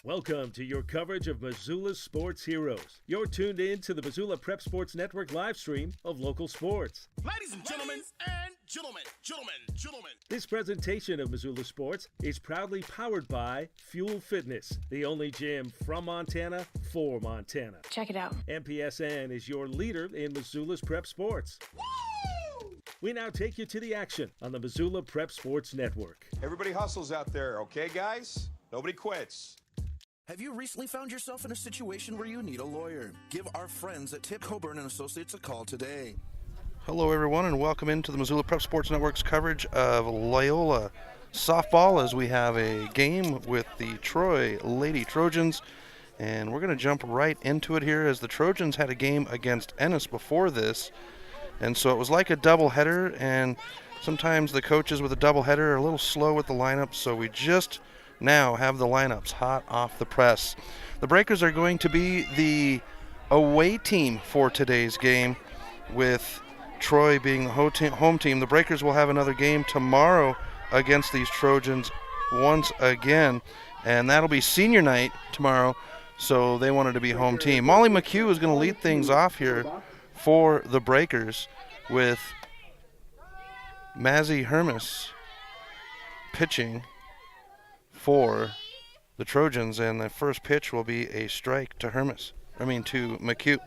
Welcome to your coverage of Missoula's sports heroes. You're tuned in to the Missoula Prep Sports Network live stream of local sports. Ladies and gentlemen, gentlemen. This presentation of Missoula Sports is proudly powered by Fuel Fitness, the only gym from Montana for Montana. Check it out. MPSN is your leader in Missoula's prep sports. Woo! We now take you to the action on the Missoula Prep Sports Network. Everybody hustles out there, okay, guys? Nobody quits. Have you recently found yourself in a situation where you need a lawyer? Give our friends at Tip Coburn & Associates a call today. Hello, everyone, and welcome into the Missoula Prep Sports Network's coverage of Loyola softball as we have a game with the Troy Lady Trojans. And we're going to jump right into it here as the Trojans had a game against Ennis before this. And so it was like a doubleheader, and sometimes the coaches with a doubleheader are a little slow with the lineup, so we just now have the lineups hot off the press. The Breakers are going to be the away team for today's game, with Troy being the home team. The Breakers will have another game tomorrow against these Trojans once again, and that'll be senior night tomorrow, so they wanted to be home team. Molly McHugh is going to lead things off here for the Breakers, with Mazzy Hermes pitching for the Trojans, and the first pitch will be a strike to McHugh.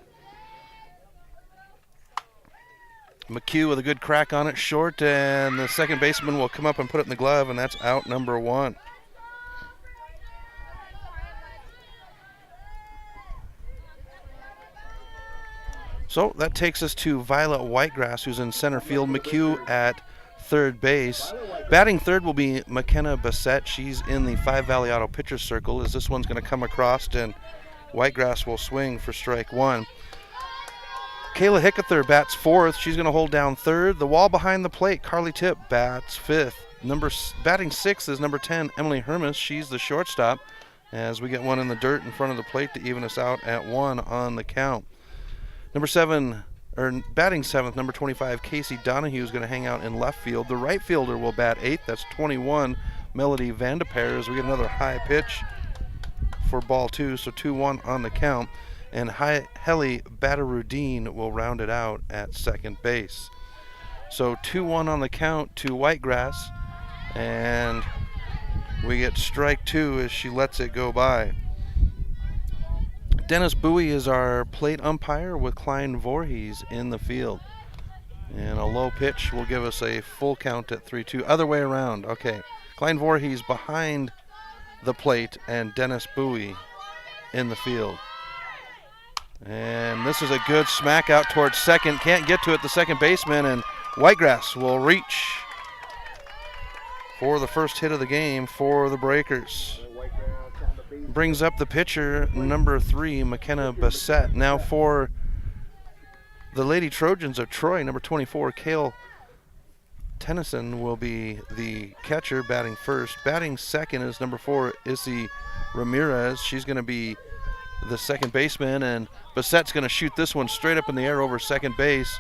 McHugh with a good crack on it, short, and the second baseman will come up and put it in the glove, and that's out number one. So that takes us to Violet Whitegrass, who's in center field. McHugh at third base. Batting third will be McKenna Bassett. She's in the Five Valley Auto Pitchers Circle, as this one's going to come across, and Whitegrass will swing for strike one. Kayla Hickether bats fourth. She's going to hold down third. The wall behind the plate, Carly Tipp bats fifth. Batting sixth is number 10, Emily Hermes. She's the shortstop, as we get one in the dirt in front of the plate to even us out at one on the count. Batting seventh, number 25, Casey Donahue is going to hang out in left field. The right fielder will bat eighth. That's 21, Melody Vandeper, as we get another high pitch for ball two, so 2-1 on the count. And Helly Badarudin will round it out at second base. So 2-1 on the count to Whitegrass, and we get strike two as she lets it go by. Dennis Bowie is our plate umpire, with Klein Voorhees in the field. And a low pitch will give us a full count at 3-2. Other way around. Okay. Klein Voorhees behind the plate and Dennis Bowie in the field. And this is a good smack out towards second. Can't get to it, the second baseman, and Whitegrass will reach for the first hit of the game for the Breakers. Brings up the pitcher, number 3, McKenna Bassett. Now for the Lady Trojans of Troy, number 24, Kale Tennyson will be the catcher, batting first. Batting second is number 4, Issy Ramirez. She's going to be the second baseman, and Bassett's going to shoot this one straight up in the air over second base,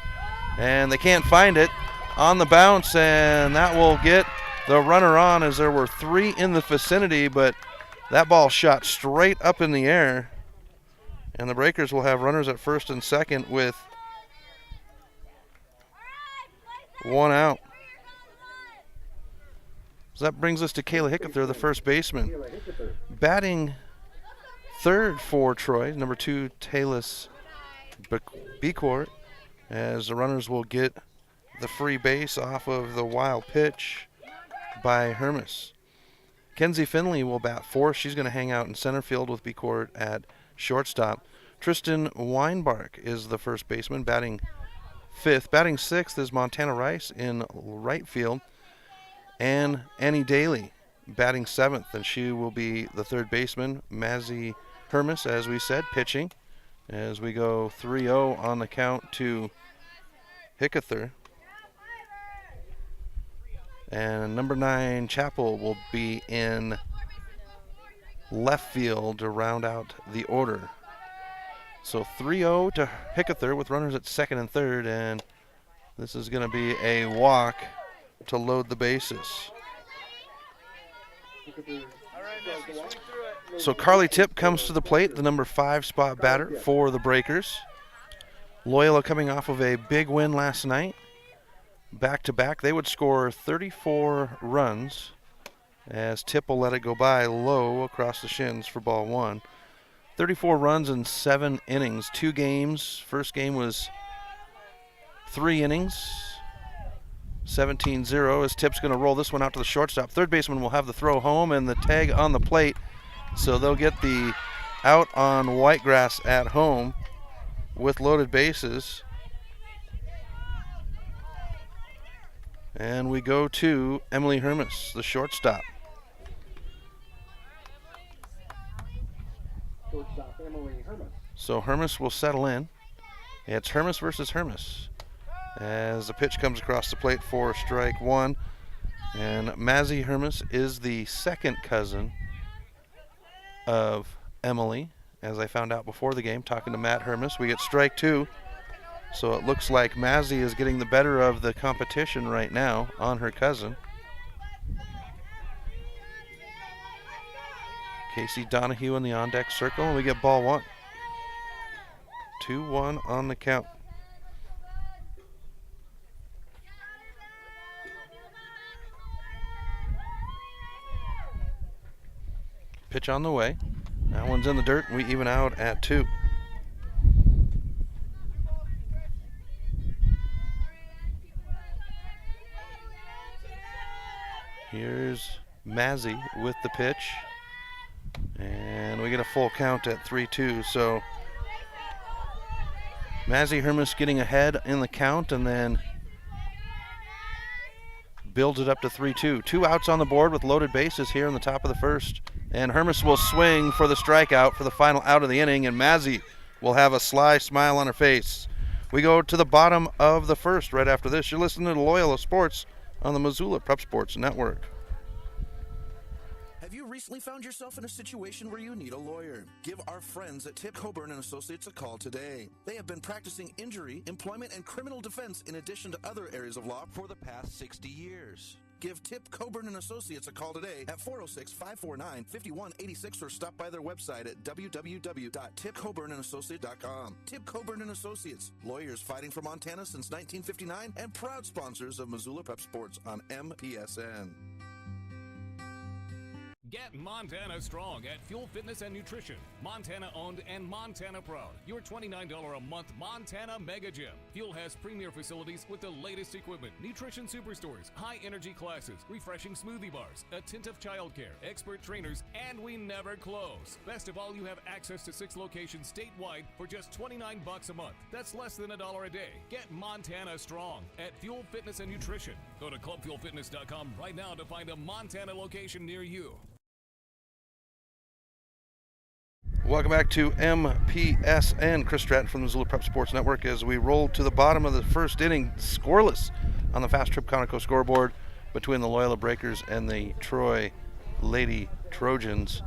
and they can't find it on the bounce, and that will get the runner on, as there were 3 in the vicinity, but that ball shot straight up in the air, and the Breakers will have runners at first and second with 1 out. So that brings us to Kayla Hickether, the first baseman. Batting third for Troy, number 2, Taylor Becourt, as the runners will get the free base off of the wild pitch by Hermes. Kenzie Finley will bat fourth. She's going to hang out in center field with Becourt at shortstop. Tristan Weinbark is the first baseman, batting fifth. Batting sixth is Montana Rice in right field. And Annie Daly batting seventh, and she will be the third baseman. Mazzy Hermes, as we said, pitching, as we go 3-0 on the count to Hickether. And number 9, Chappell, will be in left field to round out the order. So 3-0 to Hickether with runners at second and third, and this is going to be a walk to load the bases. So Carly Tipp comes to the plate, the number 5 spot batter for the Breakers. Loyola coming off of a big win last night. Back-to-back, they would score 34 runs as Tipp will let it go by low across the shins for ball 1. 34 runs in 7 innings, 2 games. First game was 3 innings, 17-0 as Tipp's going to roll this one out to the shortstop. Third baseman will have the throw home and the tag on the plate, so they'll get the out on white grass at home with loaded bases. And we go to Emily Hermes, the shortstop. So Hermes will settle in. It's Hermes versus Hermes as the pitch comes across the plate for strike 1. And Mazzy Hermes is the second cousin of Emily, as I found out before the game talking to Matt Hermes. We get strike 2. So it looks like Mazzy is getting the better of the competition right now on her cousin. Casey Donahue in the on-deck circle, and we get ball 1. 2-1 on the count. Pitch on the way. That one's in the dirt, and we even out at 2. Here's Mazzy with the pitch. And we get a full count at 3-2. So Mazzy Hermes getting ahead in the count and then builds it up to 3-2. 2 outs on the board with loaded bases here in the top of the first. And Hermes will swing for the strikeout for the final out of the inning, and Mazzy will have a sly smile on her face. We go to the bottom of the first right after this. You're listening to Loyola Sports on the Missoula Prep Sports Network. Have you recently found yourself in a situation where you need a lawyer? Give our friends at Tip Coburn & Associates a call today. They have been practicing injury, employment, and criminal defense in addition to other areas of law for the past 60 years. Give Tip Coburn & Associates a call today at 406-549-5186 or stop by their website at www.tipcoburnandassociates.com. Tip Coburn & Associates, lawyers fighting for Montana since 1959 and proud sponsors of Missoula Prep Sports on MPSN. Get Montana strong at Fuel Fitness and Nutrition. Montana owned and Montana proud. Your $29 a month Montana Mega Gym. Fuel has premier facilities with the latest equipment, nutrition superstores, high energy classes, refreshing smoothie bars, attentive childcare, expert trainers, and we never close. Best of all, you have access to 6 locations statewide for just $29 a month. That's less than $1 a day. Get Montana strong at Fuel Fitness and Nutrition. Go to clubfuelfitness.com right now to find a Montana location near you. Welcome back to MPSN. Chris Stratton from the Missoula Prep Sports Network as we roll to the bottom of the first inning, scoreless on the Fast Trip Conoco scoreboard between the Loyola Breakers and the Troy Lady Trojans.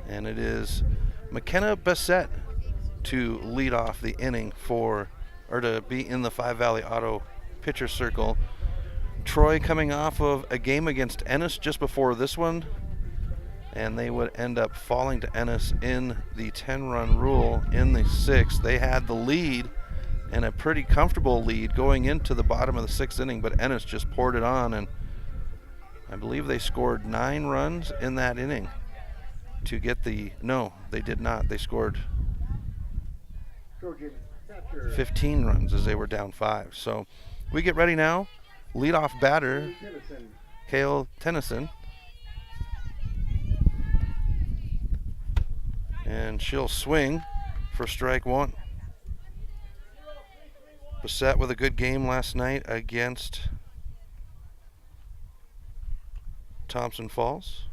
And it is McKenna Bassett to lead off the inning to be in the Five Valley Auto pitcher circle. Troy coming off of a game against Ennis just before this one, and they would end up falling to Ennis in the 10-run rule in the 6th. They had the lead, and a pretty comfortable lead going into the bottom of the 6th inning, but Ennis just poured it on, and I believe they scored 9 runs in that inning to get no, they did not. They scored 15 runs as they were down 5. So we get ready now. Leadoff batter, Kale Tennyson. And she'll swing for strike 1. Bassett with a good game last night against Thompson Falls.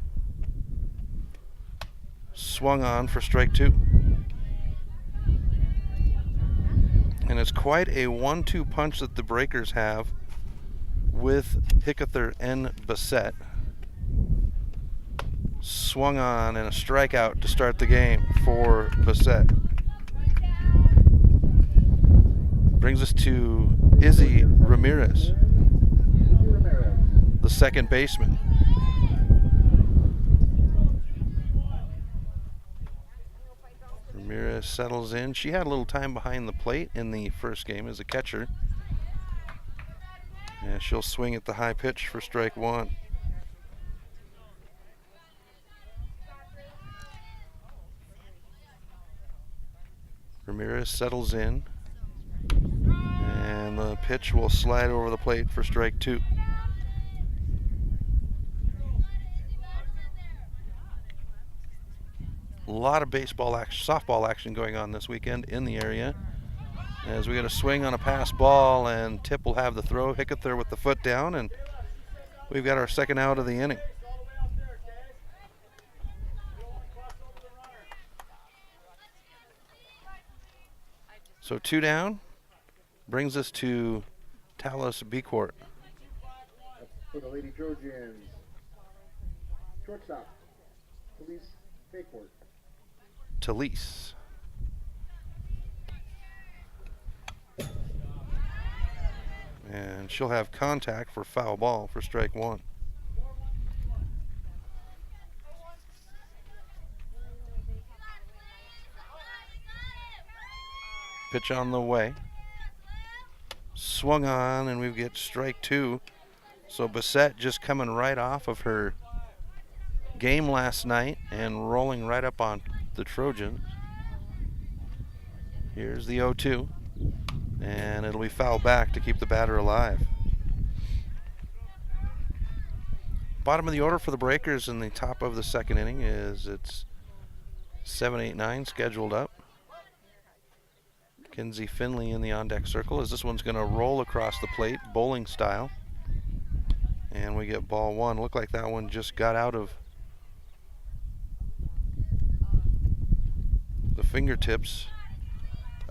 Swung on for strike 2. And it's quite a 1-2 punch that the Breakers have with Hickether and Bassett. Swung on and a strikeout to start the game for Bassett. Brings us to Izzy Ramirez, the second baseman. Ramirez settles in. She had a little time behind the plate in the first game as a catcher. And she'll swing at the high pitch for strike one. Ramirez settles in. And the pitch will slide over the plate for strike two. A lot of baseball action, softball action going on this weekend in the area. As we get a swing on a pass ball, and Tip will have the throw. Hickett there with the foot down, and we've got our second out of the inning. So 2 down brings us to Talos B Court. For the Lady Trojans, shortstop, Police Baycourt. Talise. And she'll have contact for foul ball for strike one. Pitch on the way. Swung on, and we get strike two. So Bissett just coming right off of her game last night and rolling right up on the Trojans. Here's the 0-2, and it'll be fouled back to keep the batter alive. Bottom of the order for the Breakers in the top of the second inning is it's 7-8-9 scheduled up. Kinsey Finley in the on-deck circle as this one's going to roll across the plate, bowling style. And we get ball one. Looked like that one just got out of the fingertips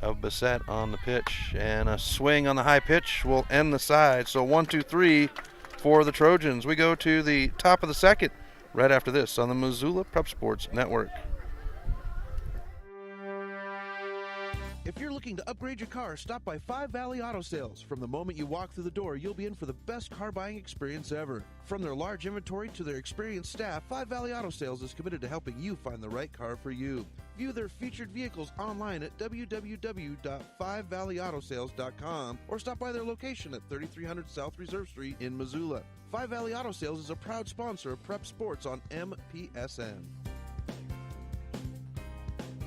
of Bissett on the pitch. And a swing on the high pitch will end the side. So 1-2-3 for the Trojans. We go to the top of the second right after this on the Missoula Prep Sports Network. If you're looking to upgrade your car, stop by Five Valley Auto Sales. From the moment you walk through the door, you'll be in for the best car buying experience ever. From their large inventory to their experienced staff, Five Valley Auto Sales is committed to helping you find the right car for you. View their featured vehicles online at www.5valleyautosales.com or stop by their location at 3300 South Reserve Street in Missoula. Five Valley Auto Sales is a proud sponsor of Prep Sports on MPSN.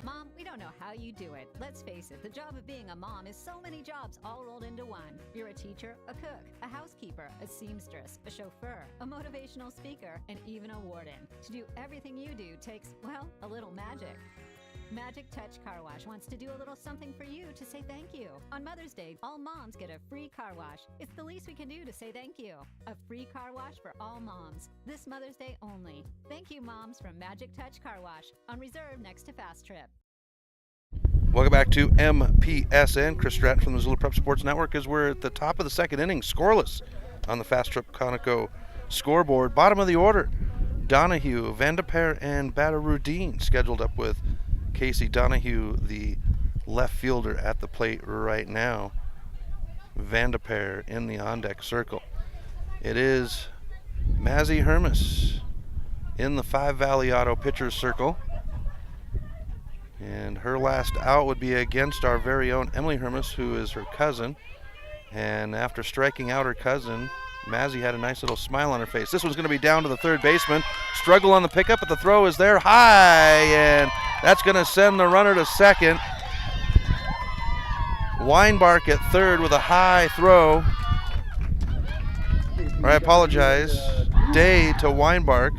Mom, we don't know how you do it. Let's face it, the job of being a mom is so many jobs all rolled into one. You're a teacher, a cook, a housekeeper, a seamstress, a chauffeur, a motivational speaker, and even a warden. To do everything you do takes, well, a little magic. Magic Touch Car Wash wants to do a little something for you to say thank you. On Mother's Day, all moms get a free car wash. It's the least we can do to say thank you. A free car wash for all moms. This Mother's Day only. Thank you, moms, from Magic Touch Car Wash on Reserve next to Fast Trip. Welcome back to MPSN. Chris Stratton from the Missoula Prep Sports Network as we're at the top of the second inning, scoreless on the Fast Trip Conoco scoreboard. Bottom of the order, Donahue, Vandeper, and Badarudin scheduled up with Casey Donahue, the left fielder, at the plate right now. Vandeper in the on-deck circle. It is Mazzy Hermes in the Five Valley Auto pitcher's circle. And her last out would be against our very own Emily Hermes, who is her cousin. And after striking out her cousin, Mazzy had a nice little smile on her face. This one's going to be down to the third baseman. Struggle on the pickup, but the throw is there high, and that's going to send the runner to second. Weinbark at third with a high throw. I apologize. Day to Weinbark.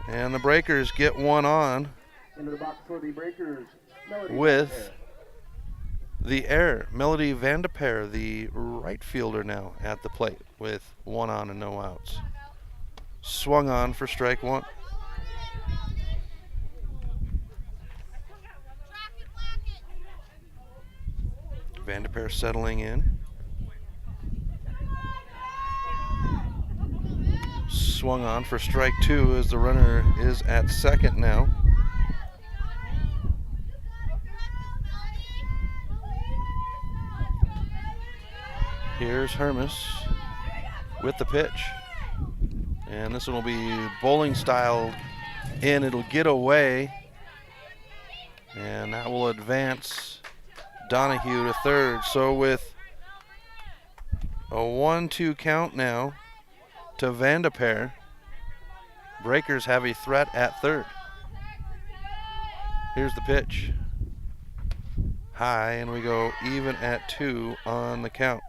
And the Breakers get one on Into the box for the Breakers, Melody with the error. Melody Vandeper, the right fielder, now at the plate with one on and no outs. Swung on for strike one. Vandeper settling in. Swung on for strike two as the runner is at second now. Here's Hermes with the pitch. And this one will be bowling style in. It'll get away. And that will advance Donahue to third. So with a 1-2 count now to Vandeper, Breakers have a threat at third. Here's the pitch. High, and we go even at 2 on the count.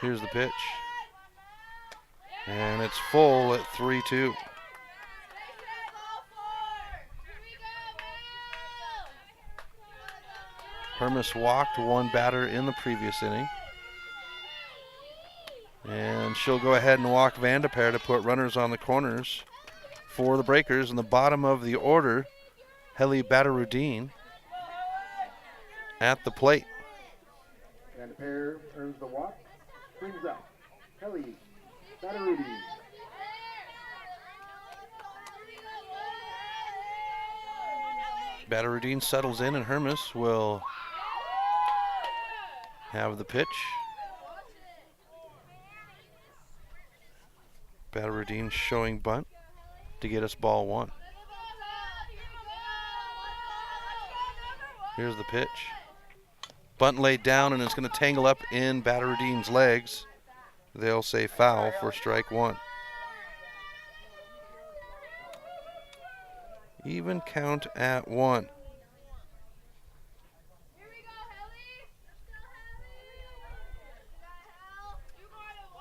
Here's the pitch. And it's full at 3-2. Hermes walked one batter in the previous inning. And she'll go ahead and walk Vandeper to put runners on the corners for the Breakers. In the bottom of the order, Heli Badarudin at the plate. Vandeper earns the walk. Brings up Heli Badarudi. Badarudin settles in, and Hermes will have the pitch. Badarudin showing bunt to get us ball 1. Here's the pitch. Bunt laid down, and it's going to tangle up in Badarudin's legs. They'll say foul for strike 1. Even count at 1.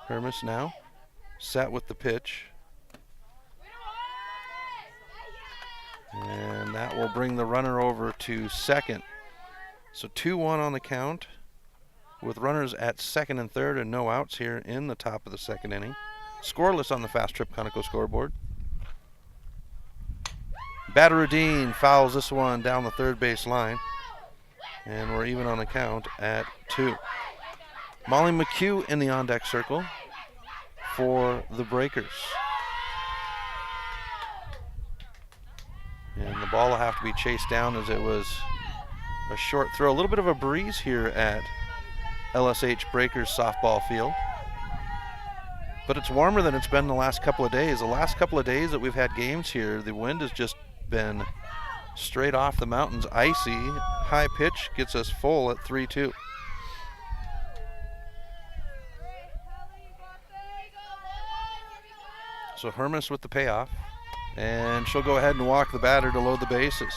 Hermes now set with the pitch. And that will bring the runner over to second. So 2-1 on the count, with runners at second and third and no outs here in the top of the second inning. Scoreless on the Fast Trip Conoco scoreboard. Badarudin fouls this one down the third base line. And we're even on the count at 2. Molly McHugh in the on-deck circle for the Breakers. And the ball will have to be chased down, as it was a short throw. A little bit of a breeze here at LSH Breakers softball field. But it's warmer than it's been the last couple of days. The last couple of days that we've had games here, the wind has just been straight off the mountains, icy. High pitch gets us full at 3-2. So Hermes with the payoff, and she'll go ahead and walk the batter to load the bases.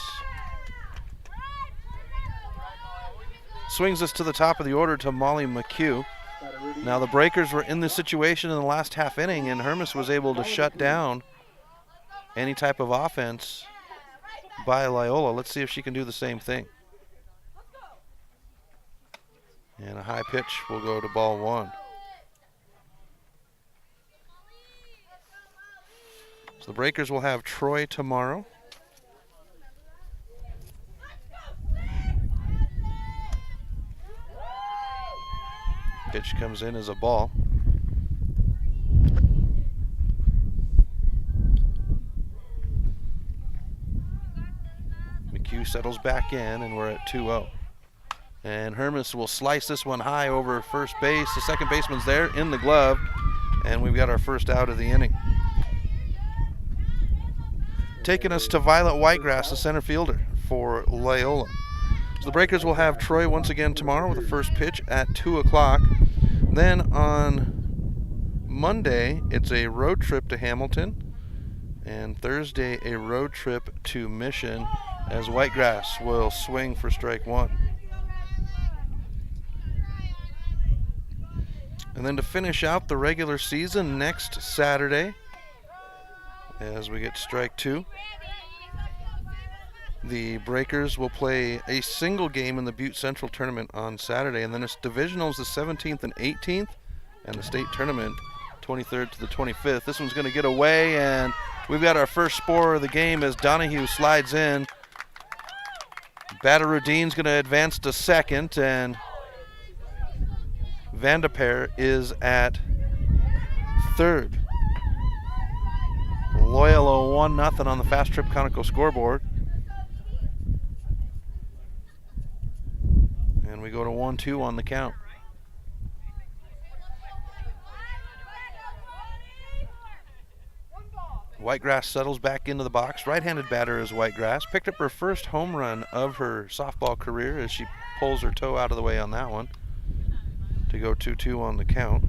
Swings us to the top of the order to Molly McHugh. Now the Breakers were in this situation in the last half inning, and Hermes was able to shut down any type of offense by Loyola. Let's see if she can do the same thing. And a high pitch will go to ball 1. So the Breakers will have Troy tomorrow. Pitch comes in as a ball. McHugh settles back in, and we're at 2-0. And Hermes will slice this one high over first base. The second baseman's there in the glove, and we've got our first out of the inning. Taking us to Violet Whitegrass, the center fielder for Loyola. So the Breakers will have Troy once again tomorrow with the first pitch at 2 o'clock. Then on Monday, it's a road trip to Hamilton. And Thursday, a road trip to Mission, as Whitegrass will swing for strike 1. And then to finish out the regular season next Saturday, as we get strike 2, the Breakers will play a single game in the Butte Central tournament on Saturday, and then it's divisionals the 17th and 18th, and the state tournament 23rd to the 25th. This one's going to get away, and we've got our first scorer of the game as Donahue slides in. Badarudin's going to advance to second, and Vandeper is at third. Loyola 1-0 on the Fast Trip Conoco scoreboard. And we go to 1-2 on the count. Whitegrass settles back into the box. Right-handed batter is Whitegrass. Picked up her first home run of her softball career as she pulls her toe out of the way on that one to go 2-2 on the count.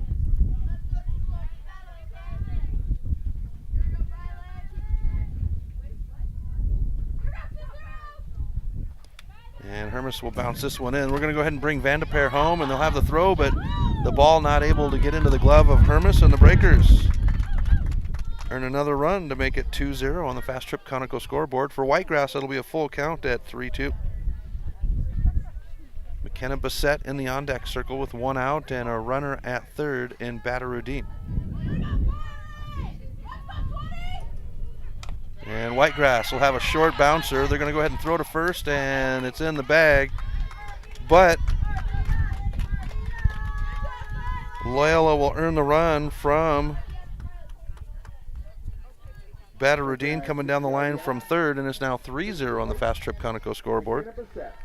And Hermes will bounce this one in. We're going to go ahead and bring Vandeper home, and they'll have the throw, but the ball not able to get into the glove of Hermes, and the Breakers earn another run to make it 2-0 on the Fast Trip Conoco scoreboard. For Whitegrass, it'll be a full count at 3-2. McKenna Bassett in the on-deck circle with one out and a runner at third in Badarudin. And Whitegrass will have a short bouncer. They're going to go ahead and throw to first, and it's in the bag. But Loyola will earn the run from Badarudin coming down the line from third, and it's now 3-0 on the Fast Trip Conoco scoreboard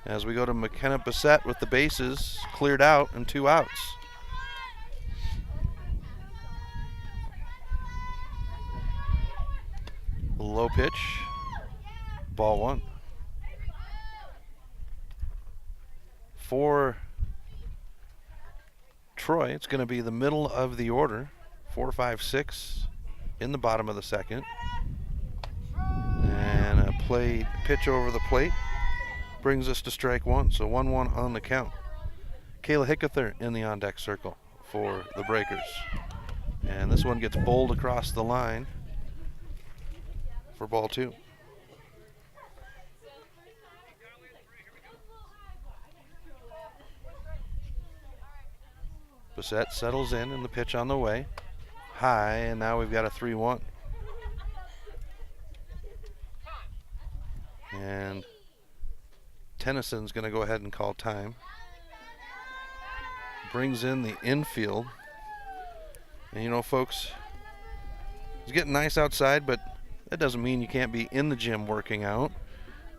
as we go to McKenna Bassett with the bases cleared out and 2 outs. Low pitch, ball 1. For Troy, it's going to be the middle of the order, 4, 5, 6 in the bottom of the second. And a pitch over the plate brings us to strike 1, so 1-1 on the count. Kayla Hickether in the on-deck circle for the Breakers. And this one gets bowled across the line for ball 2. Bassett settles in and the pitch on the way. High, and now we've got a 3-1. And Tennyson's going to go ahead and call time. Brings in the infield. And you know, folks, it's getting nice outside, but that doesn't mean you can't be in the gym working out.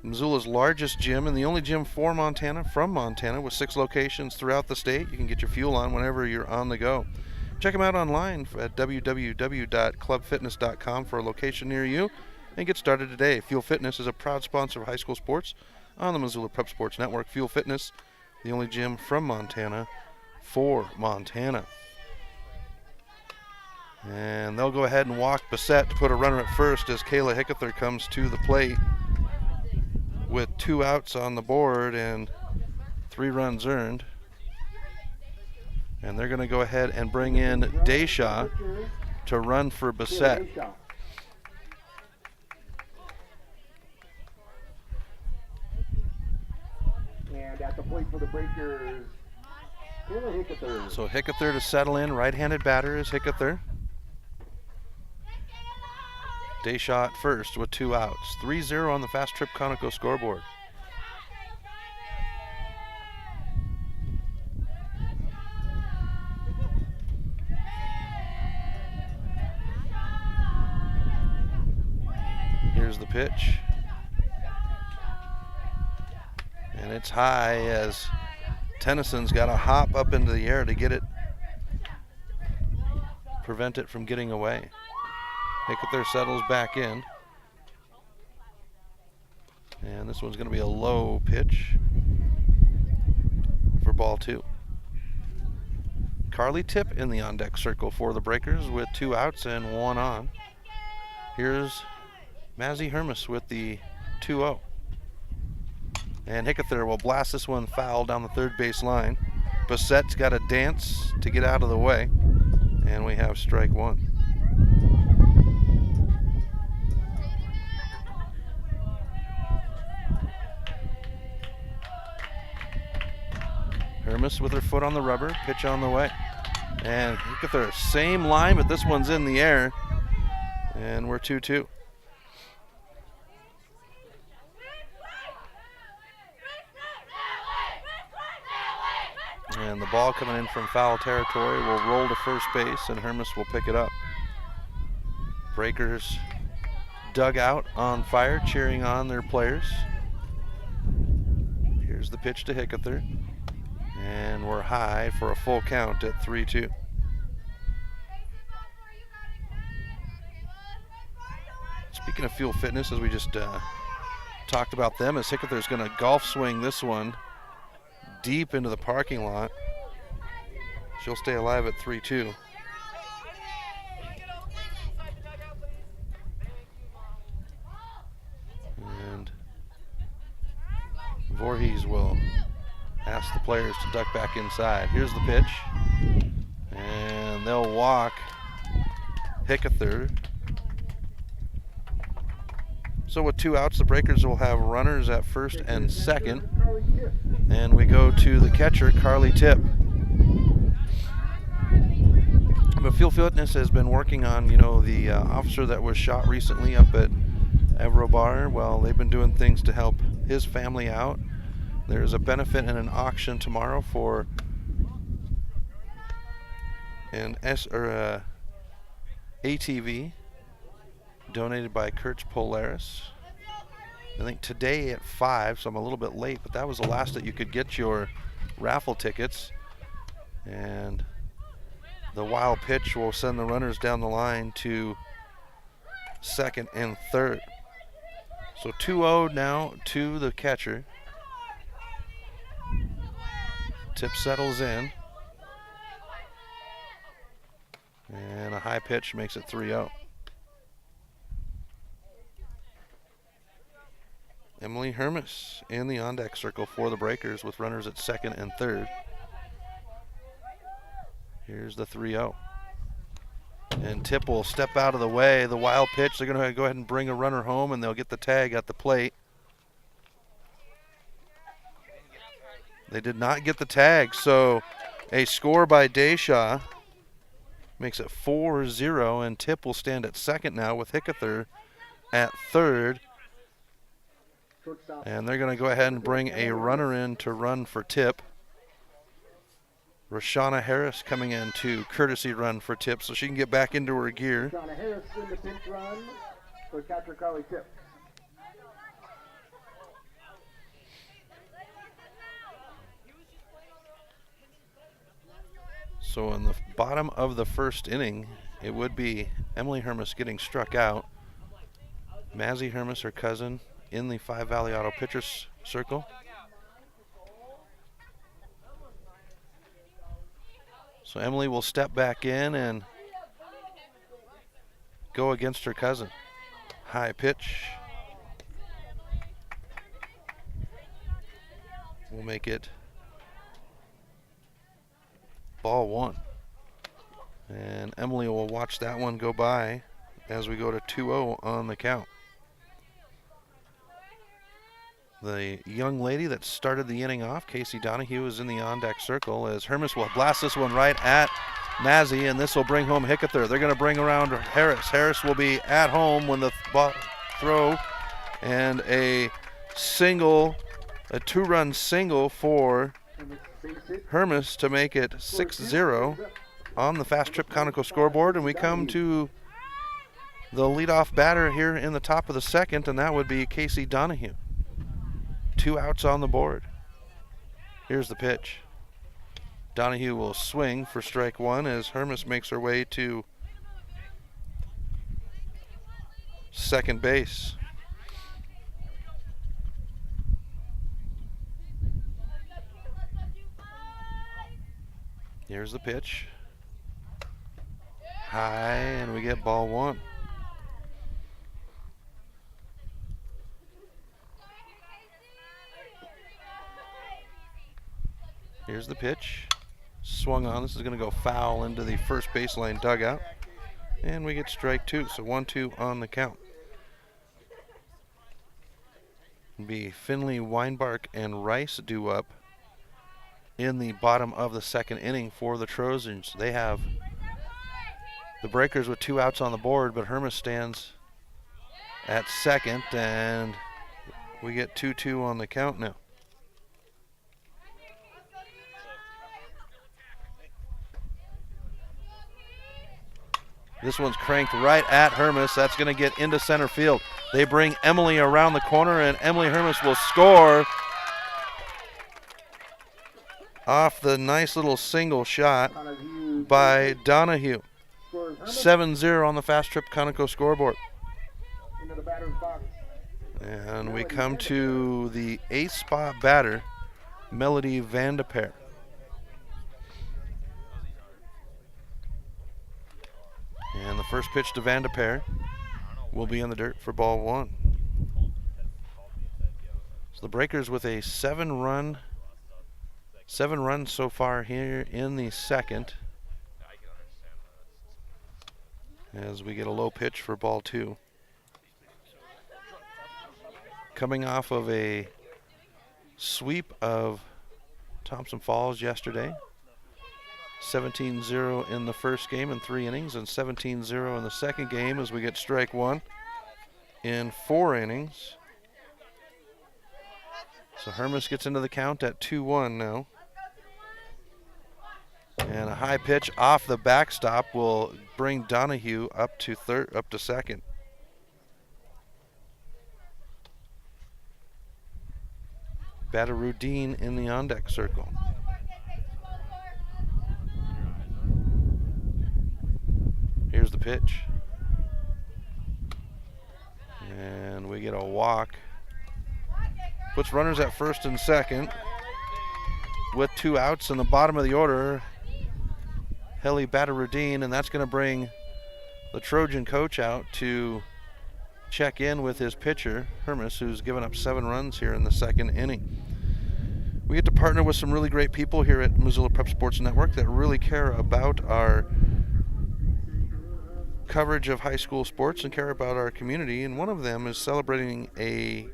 Missoula's largest gym and the only gym for Montana, from Montana, with 6 locations throughout the state. You can get your fuel on whenever you're on the go. Check them out online at www.clubfitness.com for a location near you and get started today. Fuel Fitness is a proud sponsor of high school sports on the Missoula Prep Sports Network. Fuel Fitness, the only gym from Montana for Montana. And they'll go ahead and walk Bassett to put a runner at first as Kayla Hickether comes to the plate with 2 outs on the board and 3 runs earned. And they're going to go ahead and bring in Deshaw to run for Bassett. And at the plate for the Breakers, Kayla Hickether. So Hickether to settle in. Right-handed batter is Hickether. Deshaw at first with 2 outs. 3-0 on the Fast Trip Conoco scoreboard. Here's the pitch. And it's high as Tennyson's got to hop up into the air to get it, prevent it from getting away. Hickether settles back in. And this one's going to be a low pitch for ball 2. Carly Tipp in the on-deck circle for the Breakers with 2 outs and 1 on. Here's Mazzy Hermes with the 2-0. And Hickether will blast this one foul down the third base line. Bassett's got to dance to get out of the way. And we have strike 1. Hermes with her foot on the rubber, pitch on the way. And Hickether, same line, but this one's in the air. And we're 2-2. And the ball coming in from foul territory will roll to first base, and Hermes will pick it up. Breakers dugout on fire, cheering on their players. Here's the pitch to Hickether. And we're high for a full count at 3-2. Speaking of Fuel Fitness, as we just talked about them, as Hickether's going to golf swing this one deep into the parking lot. She'll stay alive at 3-2. And Voorhees will ask the players to duck back inside. Here's the pitch. And they'll walk Hickether. So with 2 outs, the Breakers will have runners at first and second. And we go to the catcher, Carly Tipp. But Fuel Fitness has been working on, the officer that was shot recently up at Evero Bar. Well, they've been doing things to help his family out. There's a benefit and an auction tomorrow for an ATV donated by Kurtz Polaris. I think today at 5, so I'm a little bit late, but that was the last that you could get your raffle tickets. And the wild pitch will send the runners down the line to second and third. So 2-0 now to the catcher. Tipp settles in. And a high pitch makes it 3-0. Emily Hermes in the on-deck circle for the Breakers with runners at second and third. Here's the 3-0. And Tipp will step out of the way. The wild pitch, they're going to go ahead and bring a runner home, and they'll get the tag at the plate. They did not get the tag, so a score by Dayshaw makes it 4-0, and Tipp will stand at second now with Hickether at third. And they're going to go ahead and bring a runner in to run for Tipp. Rashana Harris coming in to courtesy run for Tipp so she can get back into her gear. Rashana Harris in the pinch run for catcher Carly Tipp. So in the bottom of the first inning, it would be Emily Hermes getting struck out. Mazzy Hermes, her cousin, in the 5 Valley Auto Pitchers circle. So Emily will step back in and go against her cousin. High pitch. We'll make it ball 1. And Emily will watch that one go by as we go to 2-0 on the count. The young lady that started the inning off, Casey Donahue, is in the on-deck circle as Hermes will blast this one right at Mazzy, and this will bring home Hickether. They're going to bring around Harris. Harris will be at home when the ball throw, and a 2-run single for Hermes to make it 6-0 on the Fast Trip Conoco scoreboard. And we come to the leadoff batter here in the top of the second, and that would be Casey Donahue. 2 outs on the board. Here's the pitch. Donahue will swing for strike 1 as Hermes makes her way to second base. Here's the pitch. High, and we get ball 1. Here's the pitch. Swung on. This is going to go foul into the first baseline dugout. And we get strike 2. So 1-2 on the count. It'll be Finley, Weinbark, and Rice due up in the bottom of the second inning for the Trojans. They have the Breakers with 2 outs on the board, but Hermes stands at second, and we get 2-2 on the count now. This one's cranked right at Hermes. That's going to get into center field. They bring Emily around the corner, and Emily Hermes will score off the nice little single shot by Donahue. 7-0 on the Fast Trip Conoco scoreboard. Into the batter's box. And we come to the 8th spot batter, Melody Vandeper. And the first pitch to Vandeper will be in the dirt for ball 1. So the Breakers with a 7 runs so far here in the second. As we get a low pitch for ball 2. Coming off of a sweep of Thompson Falls yesterday. 17-0 in the first game in 3 innings and 17-0 in the second game as we get strike 1 in 4 innings. So Hermes gets into the count at 2-1 now. And a high pitch off the backstop will bring Donahue up to second. Badarudin in the on-deck circle. Here's the pitch. And we get a walk. Puts runners at first and second. With 2 outs in the bottom of the order, Heli Badarudin, and that's going to bring the Trojan coach out to check in with his pitcher, Hermes, who's given up 7 runs here in the second inning. We get to partner with some really great people here at Missoula Prep Sports Network that really care about our coverage of high school sports and care about our community, and one of them is celebrating a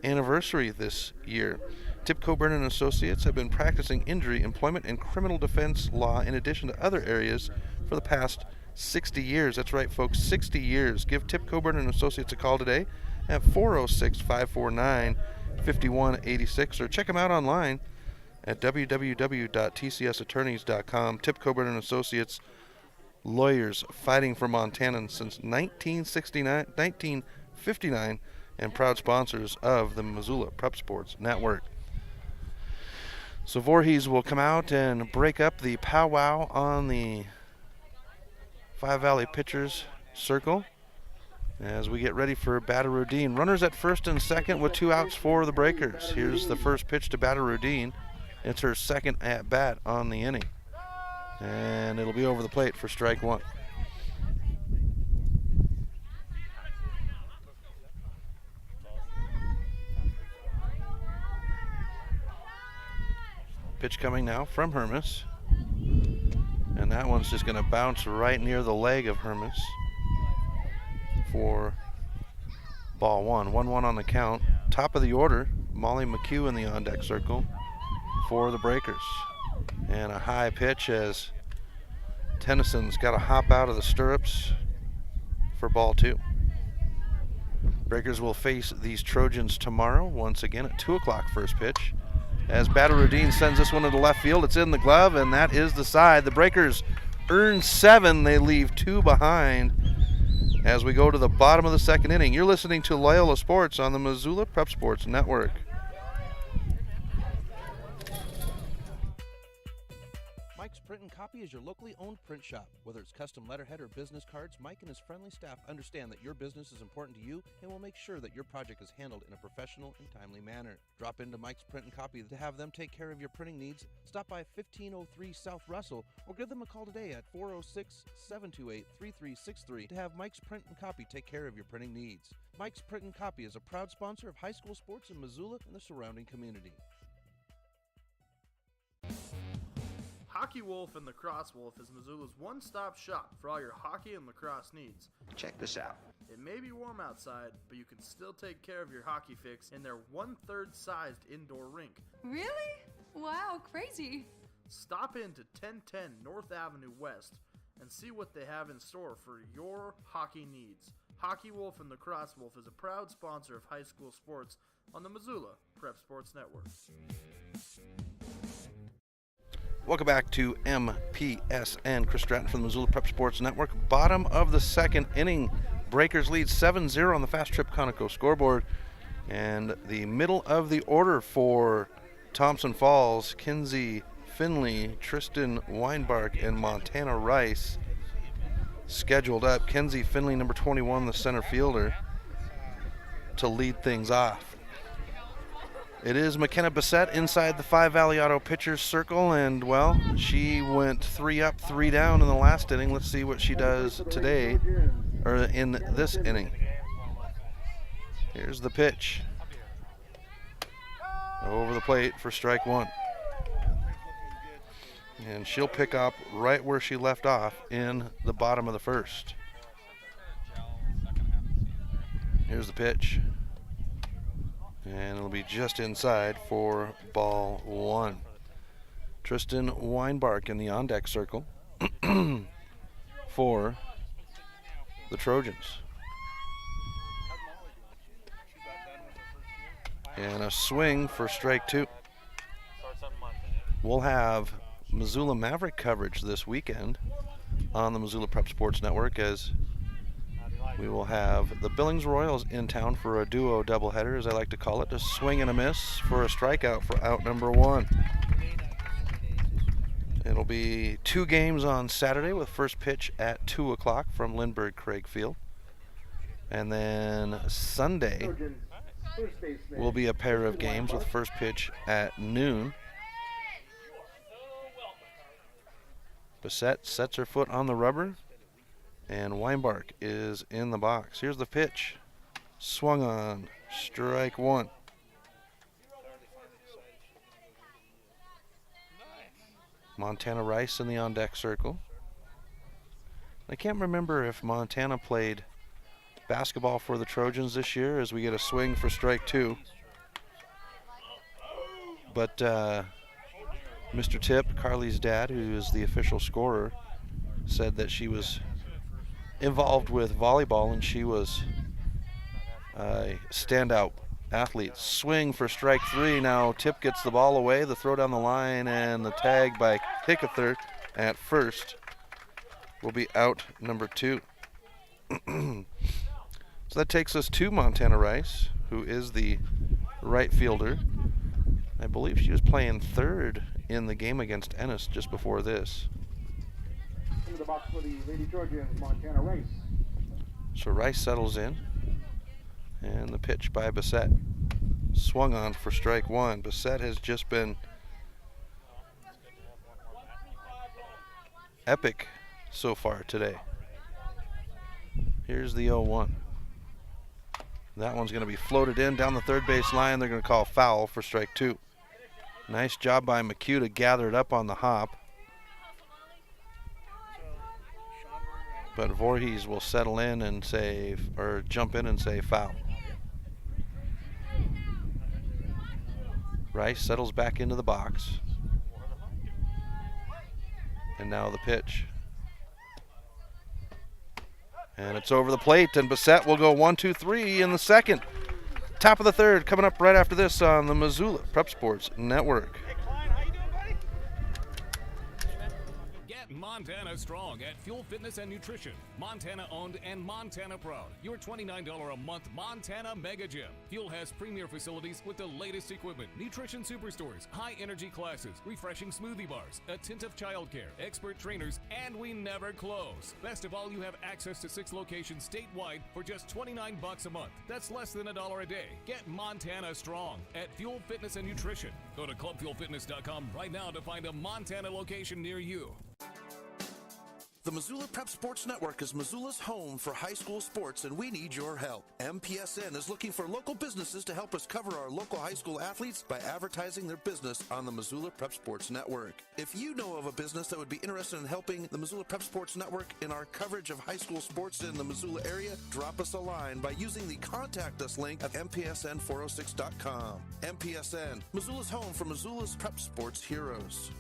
anniversary this year. Tip Coburn and Associates have been practicing injury, employment, and criminal defense law in addition to other areas for the past 60 years. That's right, folks, 60 years. Give Tip Coburn and Associates a call today at 406-549-5186 or check them out online at www.tcsattorneys.com. Tip Coburn and Associates, lawyers fighting for Montanans since 1959, and proud sponsors of the Missoula Prep Sports Network. So Voorhees will come out and break up the powwow on the Five Valley Pitchers Circle as we get ready for Badarudin. Runners at first and second with 2 outs for the Breakers. Here's the first pitch to Badarudin. It's her second at bat on the inning. And it'll be over the plate for strike 1. Pitch coming now from Hermes. And that one's just going to bounce right near the leg of Hermes for ball 1. 1-1 on the count. Top of the order, Molly McHugh in the on-deck circle for the Breakers. And a high pitch as Tennyson's got to hop out of the stirrups for ball 2. Breakers will face these Trojans tomorrow once again at 2 o'clock first pitch. As Badarudin sends this one into left field, it's in the glove, and that is the side. The Breakers earn 7. They leave 2 behind as we go to the bottom of the second inning. You're listening to Loyola Sports on the Missoula Prep Sports Network. Mike's Print and Copy is your locally owned print shop. Whether it's custom letterhead or business cards, Mike and his friendly staff understand that your business is important to you and will make sure that your project is handled in a professional and timely manner. Drop into Mike's Print and Copy to have them take care of your printing needs. Stop by 1503 South Russell or give them a call today at 406-728-3363 to have Mike's Print and Copy take care of your printing needs. Mike's Print and Copy is a proud sponsor of high school sports in Missoula and the surrounding community. Hockey Wolf and Lacrosse Wolf is Missoula's one-stop shop for all your hockey and lacrosse needs. Check this out. It may be warm outside, but you can still take care of your hockey fix in their 1/3 sized indoor rink. Really? Wow, crazy. Stop in to 1010 North Avenue West and see what they have in store for your hockey needs. Hockey Wolf and Lacrosse Wolf is a proud sponsor of high school sports on the Missoula Prep Sports Network. Welcome back to MPSN. Chris Stratton from the Missoula Prep Sports Network. Bottom of the second inning. Breakers lead 7-0 on the Fast Trip Conoco scoreboard. And the middle of the order for Thompson Falls, Kinsey Finley, Tristan Weinbark, and Montana Rice scheduled up. Kinsey Finley, number 21, the center fielder. to lead things off. It is McKenna Bissett inside the 5 Valley Auto pitcher's circle, and, well, she went 3 up, 3 down in the last inning. Let's see what she does today, or in this inning. Here's the pitch. Over the plate for strike 1. And she'll pick up right where she left off in the bottom of the first. Here's the pitch. And it'll be just inside for ball 1. Tristan Weinbark in the on-deck circle for the Trojans. And a swing for strike 2. We'll have Missoula Maverick coverage this weekend on the Missoula Prep Sports Network, as we will have the Billings Royals in town for a duo doubleheader, as I like to call it, a swing and a miss for a strikeout for out number 1. It'll be 2 games on Saturday with first pitch at 2 o'clock from Lindbergh Craig Field. And then Sunday will be a pair of games with first pitch at noon. Bissett sets her foot on the rubber, and Weinbark is in the box. Here's the pitch. Swung on. Strike 1. Montana Rice in the on-deck circle. I can't remember if Montana played basketball for the Trojans this year, as we get a swing for strike 2. But Mr. Tip, Carly's dad, who is the official scorer, said that she was involved with volleyball and she was a standout athlete. Swing for strike 3. Now Tip gets the ball away, the throw down the line, and the tag by Hickether at first will be out number 2. So that takes us to Montana Rice, who is the right fielder. I believe she was playing third in the game against Ennis just before this. Into the box for the Lady Trojans, Montana Rice. So Rice settles in, and the pitch by Bissett. Swung on for strike 1. Bissett has just been epic so far today. Here's the 0-1. That one's going to be floated in down the third base line. They're going to call foul for strike 2. Nice job by McHugh to gather it up on the hop. But Voorhees will settle in and say, or jump in and say foul. Rice settles back into the box. And now the pitch. And it's over the plate, and Bissett will go 1-2-3 in the second. Top of the third, coming up right after this on the Missoula Prep Sports Network. Montana Strong at Fuel Fitness and Nutrition. Montana owned and Montana proud. Your $29 a month Montana Mega Gym. Fuel has premier facilities with the latest equipment, nutrition superstores, high energy classes, refreshing smoothie bars, attentive childcare, expert trainers, and we never close. Best of all, you have access to 6 locations statewide for just $29 a month. That's less than $1 a day. Get Montana Strong at Fuel Fitness and Nutrition. Go to clubfuelfitness.com right now to find a Montana location near you. The Missoula Prep Sports Network is Missoula's home for high school sports, and we need your help. MPSN is looking for local businesses to help us cover our local high school athletes by advertising their business on the Missoula Prep Sports Network. If you know of a business that would be interested in helping the Missoula Prep Sports Network in our coverage of high school sports in the Missoula area, drop us a line by using the Contact Us link at MPSN406.com. MPSN, Missoula's home for Missoula's Prep Sports heroes.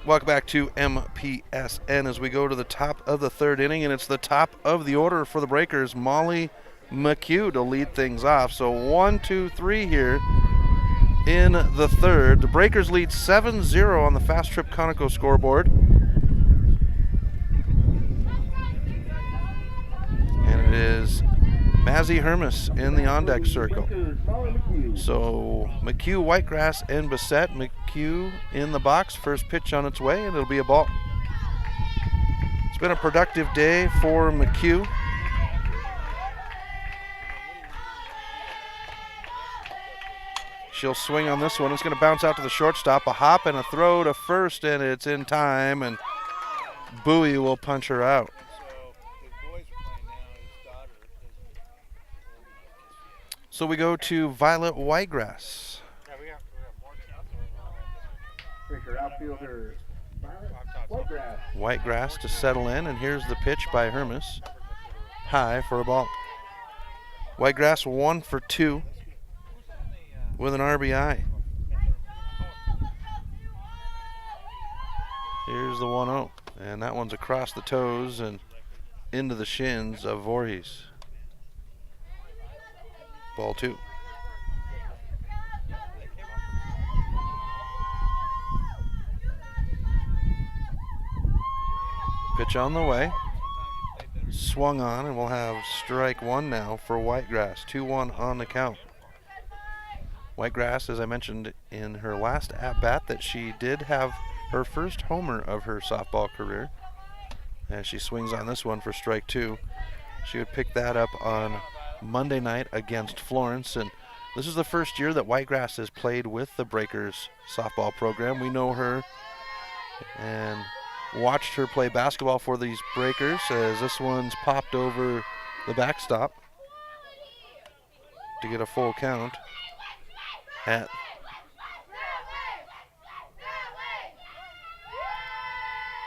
Welcome back to MPSN as we go to the top of the third inning, and it's the top of the order for the Breakers, Molly McHugh, to lead things off. So 1-2-3 here in the third. The Breakers lead 7-0 on the Fast Trip Conoco scoreboard. And it is Mazzy Hermes in the on-deck circle. So McHugh, Whitegrass, and Bissett. McHugh in the box. First pitch on its way, and it'll be a ball. It's been a productive day for McHugh. She'll swing on this one. It's going to bounce out to the shortstop. A hop and a throw to first, and it's in time, and Bowie will punch her out. So we go to Violet Whitegrass. Outfielder Whitegrass. Whitegrass to settle in, and here's the pitch by Hermes. High for a ball. Whitegrass 1 for 2 with an RBI. Here's the 1-0, and that one's across the toes and into the shins of Voorhees. Ball 2. Pitch on the way. Swung on, and we'll have strike 1 now for Whitegrass. 2-1 on the count. Whitegrass, as I mentioned in her last at-bat, that she did have her first homer of her softball career. As she swings on this one for strike 2. She would pick that up on Monday night against Florence, and this is the first year that Whitegrass has played with the Breakers softball program. We know her and watched her play basketball for these Breakers, as this one's popped over the backstop to get a full count at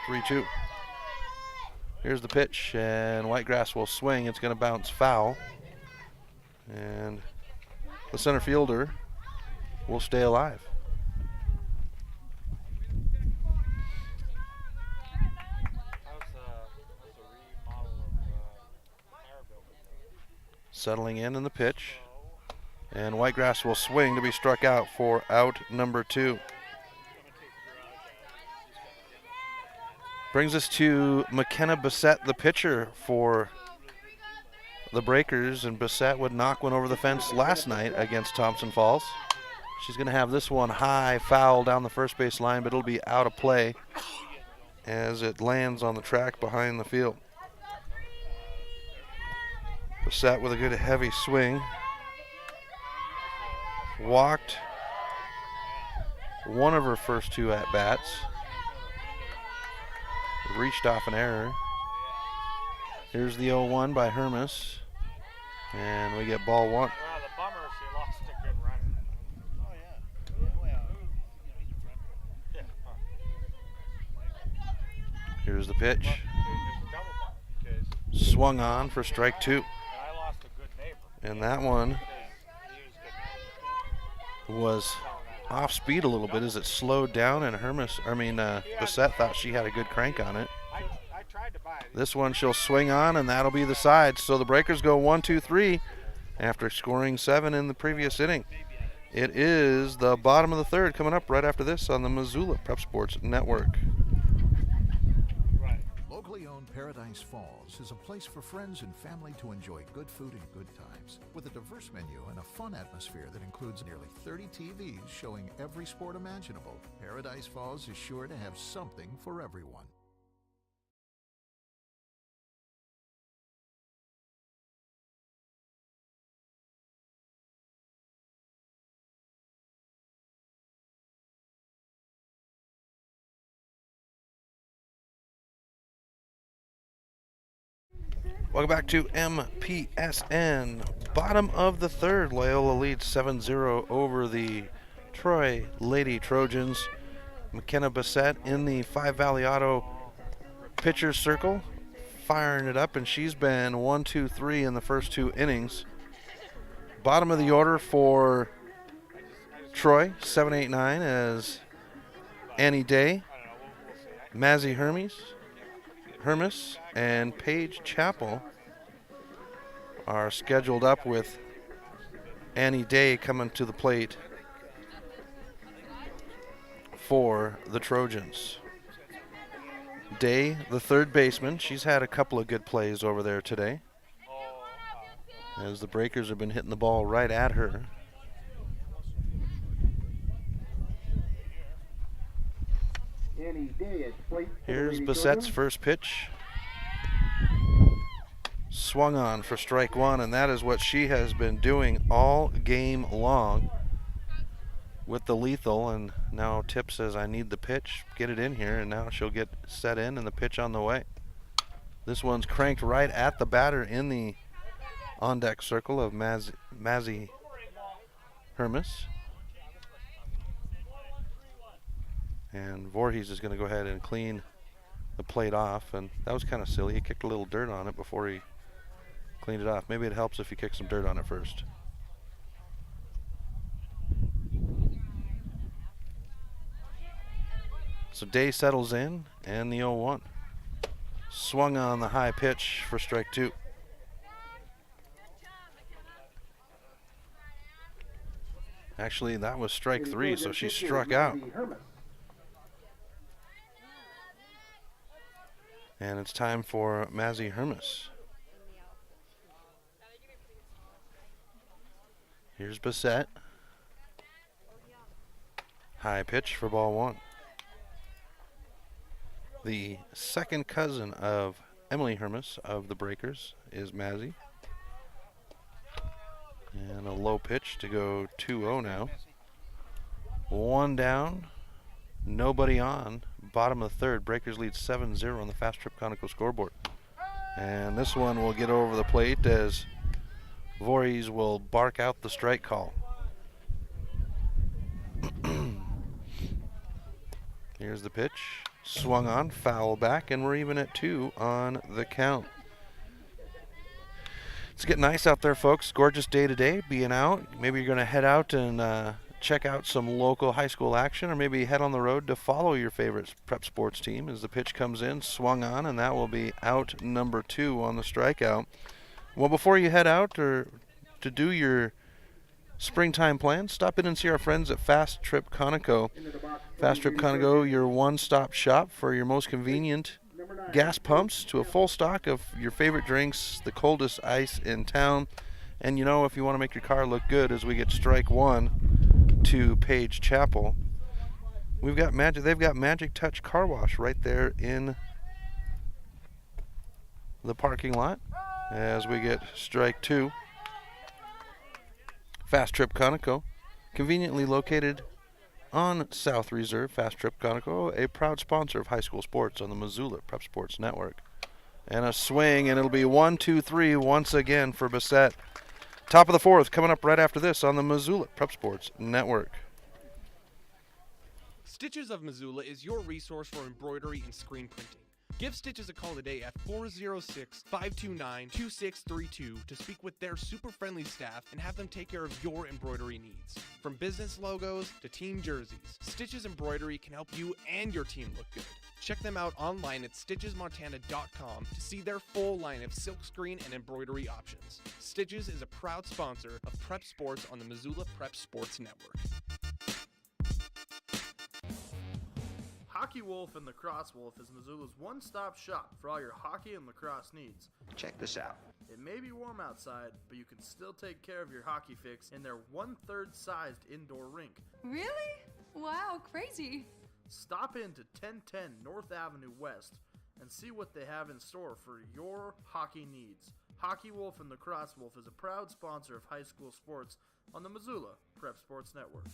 3-2. Here's the pitch, and Whitegrass will swing. It's going to bounce foul, and the center fielder will stay alive. Settling in the pitch, and Whitegrass will swing to be struck out for out number 2. Brings us to McKenna Bissett, the pitcher for the Breakers, and Bissett would knock one over the fence last night against Thompson Falls. She's going to have this one high, foul down the first base line, but it'll be out of play as it lands on the track behind the field. Bissett with a good heavy swing. Walked one of her first 2 at-bats. Reached off an error. Here's the 0-1 by Hermes, and we get ball 1. Well, the bummer is she lost a good runner. Oh, yeah. Here's the pitch. Swung on for strike 2. And that one was off speed a little bit as it slowed down, and Bissett thought she had a good crank on it. This one she'll swing on, and that'll be the side. So the Breakers go 1-2-3 after scoring 7 in the previous inning. It is the bottom of the third coming up right after this on the Missoula Prep Sports Network. Locally owned Paradise Falls is a place for friends and family to enjoy good food and good times, with a diverse menu and a fun atmosphere that includes nearly 30 TVs showing every sport imaginable. Paradise Falls is sure to have something for everyone. Welcome back to MPSN. Bottom of the third, Loyola leads 7-0 over the Troy Lady Trojans. McKenna Bissett in the Five Valley Auto pitcher's circle, firing it up, and she's been 1-2-3 in the first 2 innings. Bottom of the order for Troy, 7-8-9, as Annie Day, Mazzy Hermes, and Paige Chappell are scheduled up, with Annie Day coming to the plate for the Trojans. Day, the third baseman, she's had a couple of good plays over there today, as the Breakers have been hitting the ball right at her. Here's Bissett's first pitch. Swung on for strike 1, and that is what she has been doing all game long. with the lethal, and now Tip says, I need the pitch, get it in here, and now she'll get set in and the pitch on the way. This one's cranked right at the batter in the on-deck circle of Mazzy Hermes. And Voorhees is going to go ahead and clean the plate off, and that was kind of silly. He kicked a little dirt on it before he cleaned it off. Maybe it helps if you kick some dirt on it first. So Day settles in, and the 0-1. Swung on the high pitch for strike 2. Actually, that was strike 3, so she struck out. And it's time for Mazzy Hermes. Here's Bissett. High pitch for ball 1. The second cousin of Emily Hermes of the Breakers is Mazzy. And a low pitch to go 2-0 now. 1 down, nobody on. Bottom of the third, Breakers lead 7-0 on the Fast Trip Conoco scoreboard. And this one will get over the plate as Voorhees will bark out the strike call. Here's the pitch. Swung on, foul back, and we're even at 2 on the count. It's getting nice out there, folks. Gorgeous day today, being out. Maybe you're going to head out and check out some local high school action, or maybe head on the road to follow your favorite prep sports team as the pitch comes in, swung on, and that will be out number 2 on the strikeout. Well, before you head out or to do your springtime plans, stop in and see our friends at Fast Trip Conoco. Fast Trip Conoco, your one-stop shop for your most convenient gas pumps to a full stock of your favorite drinks, the coldest ice in town. And you know, if you want to make your car look good as we get strike 1 to Page Chapel, they've got Magic Touch Car Wash right there in the parking lot as we get strike 2. Fast Trip Conoco, conveniently located on South Reserve. Fast Trip Conoco, a proud sponsor of high school sports on the Missoula Prep Sports Network. And a swing, and it'll be 1-2-3 once again for Bissett. Top of the 4th coming up right after this on the Missoula Prep Sports Network. Stitches of Missoula is your resource for embroidery and screen printing. Give Stitches a call today at 406-529-2632 to speak with their super friendly staff and have them take care of your embroidery needs. From business logos to team jerseys, Stitches Embroidery can help you and your team look good. Check them out online at stitchesmontana.com to see their full line of silkscreen and embroidery options. Stitches is a proud sponsor of Prep Sports on the Missoula Prep Sports Network. Hockey Wolf and Lacrosse Wolf is Missoula's one-stop shop for all your hockey and lacrosse needs. Check this out. It may be warm outside, but you can still take care of your hockey fix in their 1/3 sized indoor rink. Really? Wow, crazy. Stop in to 1010 North Avenue West and see what they have in store for your hockey needs. Hockey Wolf and Lacrosse Wolf is a proud sponsor of high school sports on the Missoula Prep Sports Network.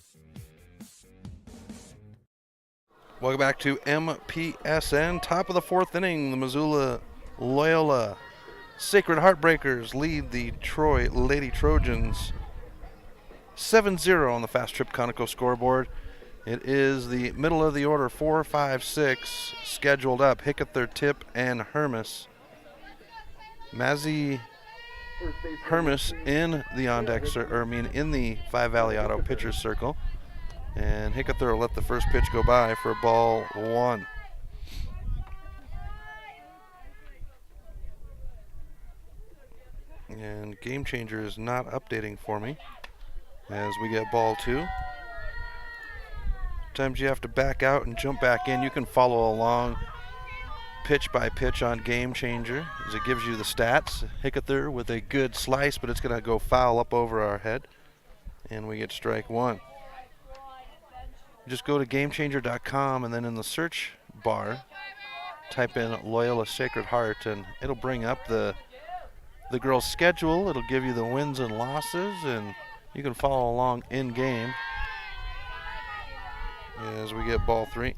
Welcome back to MPSN. Top of the 4th inning, the Missoula Loyola Sacred Heartbreakers lead the Troy Lady Trojans 7-0 on the Fast Trip Conoco scoreboard. It is the middle of the order, 4, 5, 6 scheduled up. Hickether, Tip, and Hermes. Mazzy Hermes in the on-deck, in the Five Valley Auto pitcher's circle. And Hickether will let the first pitch go by for ball 1. And Game Changer is not updating for me as we get ball 2. Sometimes you have to back out and jump back in. You can follow along pitch by pitch on Game Changer as it gives you the stats. Hickether with a good slice, but it's going to go foul up over our head. And we get strike 1. Just go to GameChanger.com and then in the search bar, type in Loyola Sacred Heart, and it'll bring up the girls' schedule. It'll give you the wins and losses, and you can follow along in game. as we get ball 3.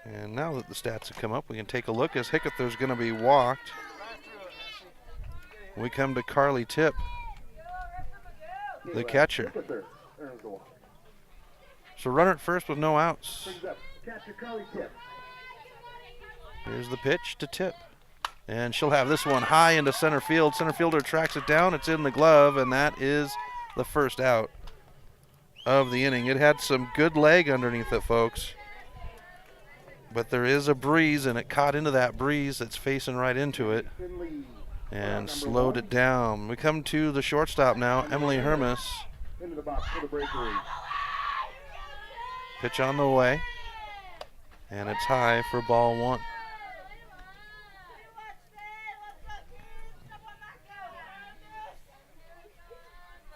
And now that the stats have come up, we can take a look as Hickether's going to be walked. We come to Carly Tip, the catcher. So runner at first with no outs. Here's the pitch to Tip. And she'll have this one high into center field. Center fielder tracks it down. It's in the glove, and that is the first out of the inning. It had some good leg underneath it, folks. But there is a breeze, and it caught into that breeze that's facing right into it and slowed it down. We come to the shortstop now, Emily Hermes. Pitch on the way, and it's high for ball 1.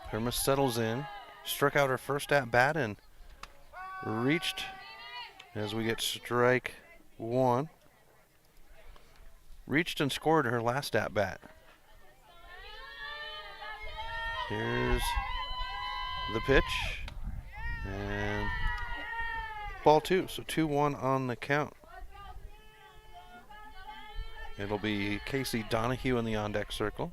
Hermes settles in, struck out her first at bat and reached as we get strike 1. Reached and scored her last at bat. Here's the pitch and ball 2, so 2-1 on the count. It'll be Casey Donahue in the on-deck circle.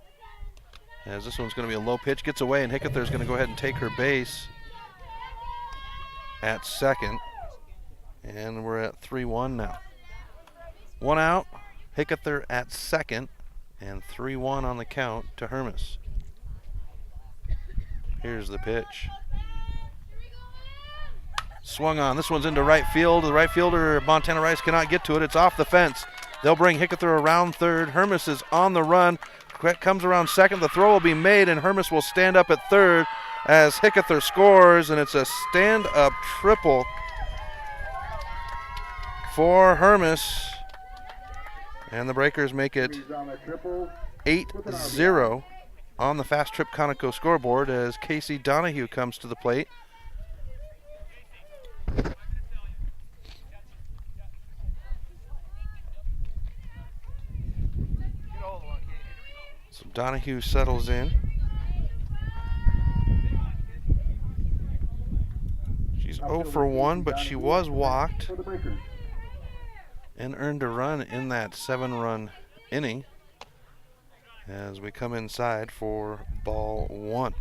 As this one's going to be a low pitch, gets away, and Hickether's going to go ahead and take her base at second. And we're at 3-1 now. 1 out, Hickether at second, and 3-1 on the count to Hermes. Here's the pitch. Swung on. This one's into right field. The right fielder, Montana Rice, cannot get to it. It's off the fence. They'll bring Hickether around third. Hermes is on the run. Comes around second. The throw will be made, and Hermes will stand up at third as Hickether scores, and it's a stand-up triple for Hermes. And the Breakers make it 8-0 on the Fast Trip Conoco scoreboard as Casey Donahue comes to the plate. So Donahue settles in. She's 0 for 1, but she was walked and earned a run in that 7-run inning as we come inside for ball 1.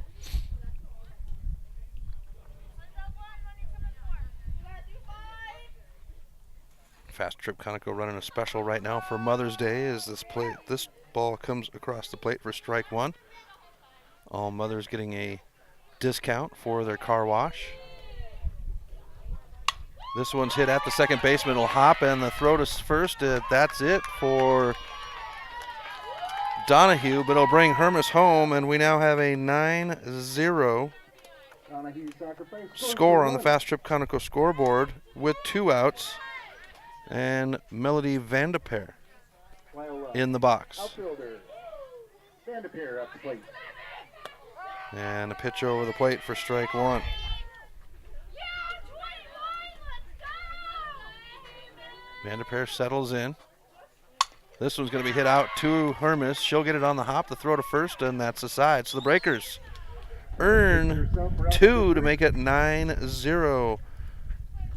Fast Trip Conoco running a special right now for Mother's Day as this ball comes across the plate for strike 1. All mothers getting a discount for their car wash. This one's hit at the second baseman. It'll hop, and the throw to first. That's it for Donahue, but it'll bring Hermes home, and we now have a 9-0 score on the Fast Trip Conoco scoreboard with 2 outs and Melody Vandeper in the box. And a pitch over the plate for strike 1. Vandeper settles in. This one's going to be hit out to Hermes. She'll get it on the hop, the throw to first, and that's aside. So the Breakers earn 2 to make it 9-0.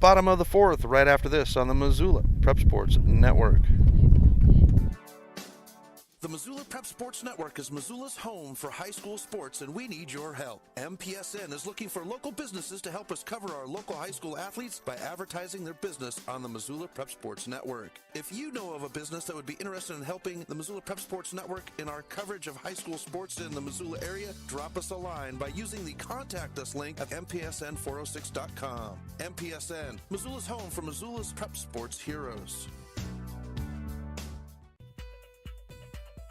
Bottom of the 4th right after this on the Missoula Prep Sports Network. The Missoula Prep Sports Network is Missoula's home for high school sports, and we need your help. MPSN is looking for local businesses to help us cover our local high school athletes by advertising their business on the Missoula Prep Sports Network. If you know of a business that would be interested in helping the Missoula Prep Sports Network in our coverage of high school sports in the Missoula area, drop us a line by using the Contact Us link at MPSN406.com. MPSN, Missoula's home for Missoula's Prep Sports heroes.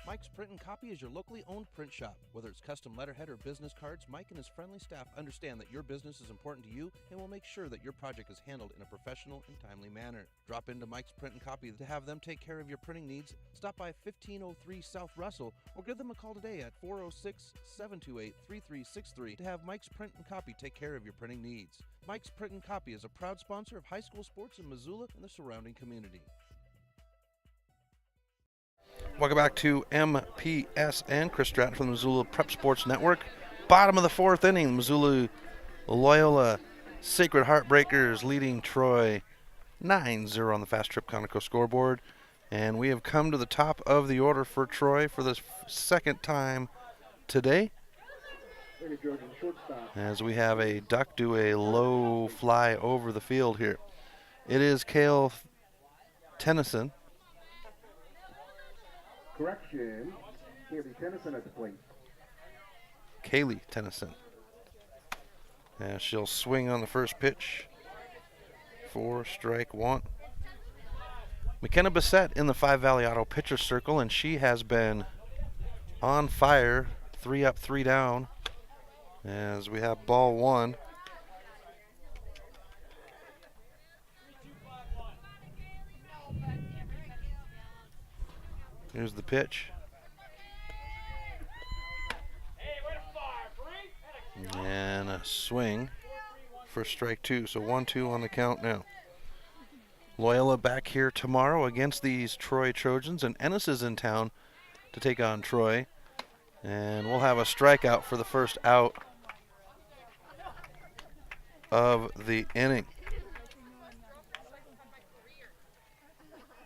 Mike's Print and Copy is your locally owned print shop. Whether it's custom letterhead or business cards, Mike and his friendly staff understand that your business is important to you and will make sure that your project is handled in a professional and timely manner. Drop into Mike's Print and Copy to have them take care of your printing needs. Stop by 1503 South Russell or give them a call today at 406-728-3363 to have Mike's Print and Copy take care of your printing needs. Mike's Print and Copy is a proud sponsor of high school sports in Missoula and the surrounding community. Welcome back to MPSN. Chris Stratton from the Missoula Prep Sports Network. Bottom of the fourth inning, Missoula Loyola Sacred Heartbreakers leading Troy 9-0 on the Fast Trip Conoco scoreboard. And we have come to the top of the order for Troy for the second time today, as we have a duck do a low fly over the field here. It is Cale Tennyson. Correction, Kaylee Tennyson at the plate. Kaylee Tennyson. And she'll swing on the first pitch for strike one. McKenna Bissett in the Five Valley Auto pitcher circle, and she has been on fire, 3 up, 3 down, as we have ball one. Here's the pitch. And a swing for strike two. So 1-2 on the count now. Loyola back here tomorrow against these Troy Trojans, and Ennis is in town to take on Troy. And we'll have a strikeout for the first out of the inning.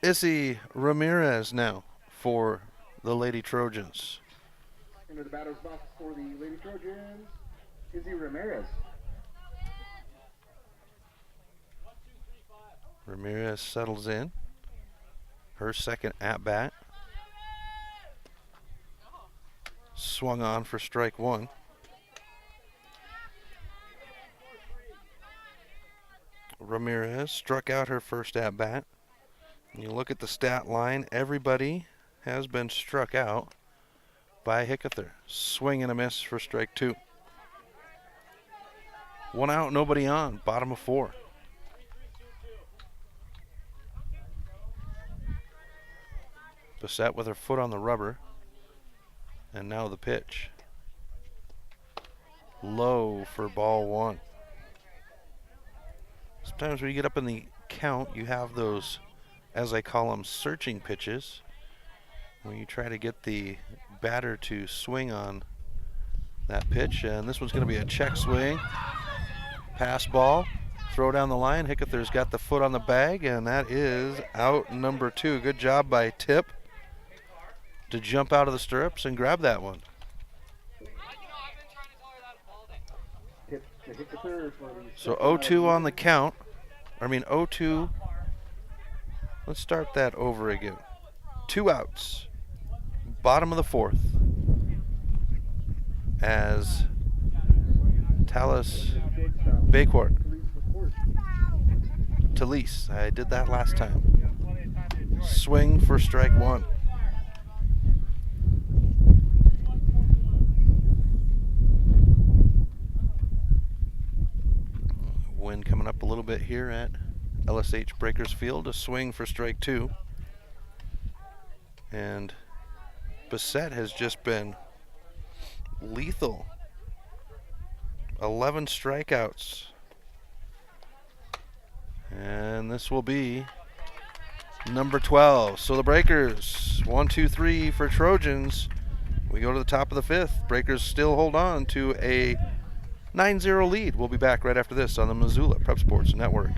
Issy Ramirez now for the Lady Trojans. Into the batter's box for the Lady Trojans, Izzy Ramirez. Ramirez settles in. Her second at-bat. Swung on for strike one. Ramirez struck out her first at-bat. You look at the stat line, everybody has been struck out by Hickether. Swing and a miss for strike two. 1 out, nobody on, bottom of 4. Bissett with her foot on the rubber. And now the pitch. Low for ball one. Sometimes when you get up in the count, you have those, as I call them, searching pitches, when you try to get the batter to swing on that pitch. And this one's going to be a check swing. Pass ball. Throw down the line. Hickether's got the foot on the bag, and that is out number 2. Good job by Tip to jump out of the stirrups and grab that one. So 0-2 on the count. 0-2. Let's start that over again. 2 outs. Bottom of the 4th. As Tallis Baycourt. Talise. I did that last time. Swing for strike one. Wind coming up a little bit here at LSH Breakers Field. A swing for strike two. And Bissett has just been lethal. 11 strikeouts. And this will be number 12. So the Breakers, 1-2-3 for Trojans. We go to the top of the 5th. Breakers still hold on to a 9-0 lead. We'll be back right after this on the Missoula Prep Sports Network.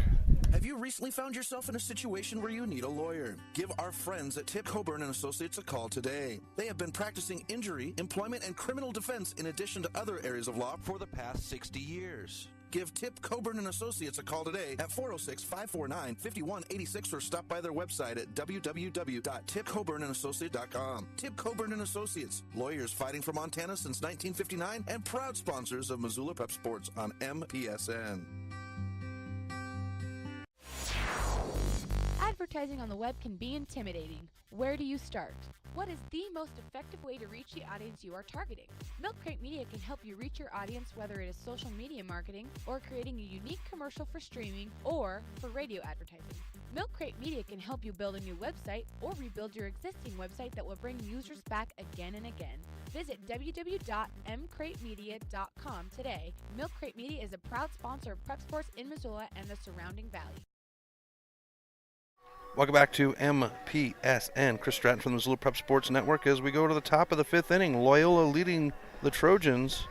Have you recently found yourself in a situation where you need a lawyer? Give our friends at Tip Coburn & Associates a call today. They have been practicing injury, employment, and criminal defense in addition to other areas of law for the past 60 years. Give Tip Coburn & Associates a call today at 406-549-5186 or stop by their website at www.tipcoburnandassociates.com. Tip Coburn & Associates, lawyers fighting for Montana since 1959 and proud sponsors of Missoula Prep Sports on MPSN. Advertising on the web can be intimidating. Where do you start? What is the most effective way to reach the audience you are targeting? Milk Crate Media can help you reach your audience, whether it is social media marketing or creating a unique commercial for streaming or for radio advertising. Milk Crate Media can help you build a new website or rebuild your existing website that will bring users back again and again. Visit www.mcratemedia.com today. Milk Crate Media is a proud sponsor of Prep Sports in Missoula and the surrounding valley. Welcome back to MPSN. Chris Stratton from the Missoula Prep Sports Network as we go to the top of the 5th inning. Loyola leading the Trojans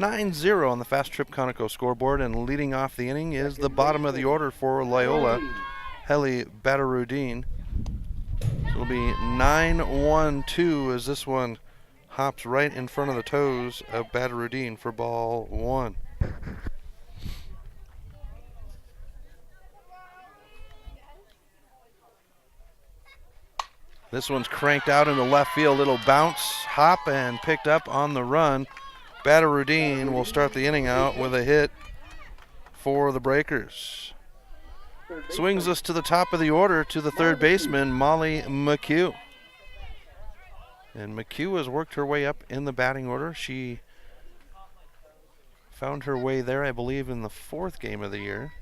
9-0 on the Fast Trip Conoco scoreboard, and leading off the inning is the bottom of the order for Loyola, Heli Badarudin. It'll be 9-1-2 as this one hops right in front of the toes of Badarudin for ball one. This one's cranked out into left field. It'll bounce, hop, and picked up on the run. Badarudin will start the inning out with a hit for the Breakers. Swings us to the top of the order to the third baseman, Molly McHugh. And McHugh has worked her way up in the batting order. She found her way there, I believe, in the fourth game of the year.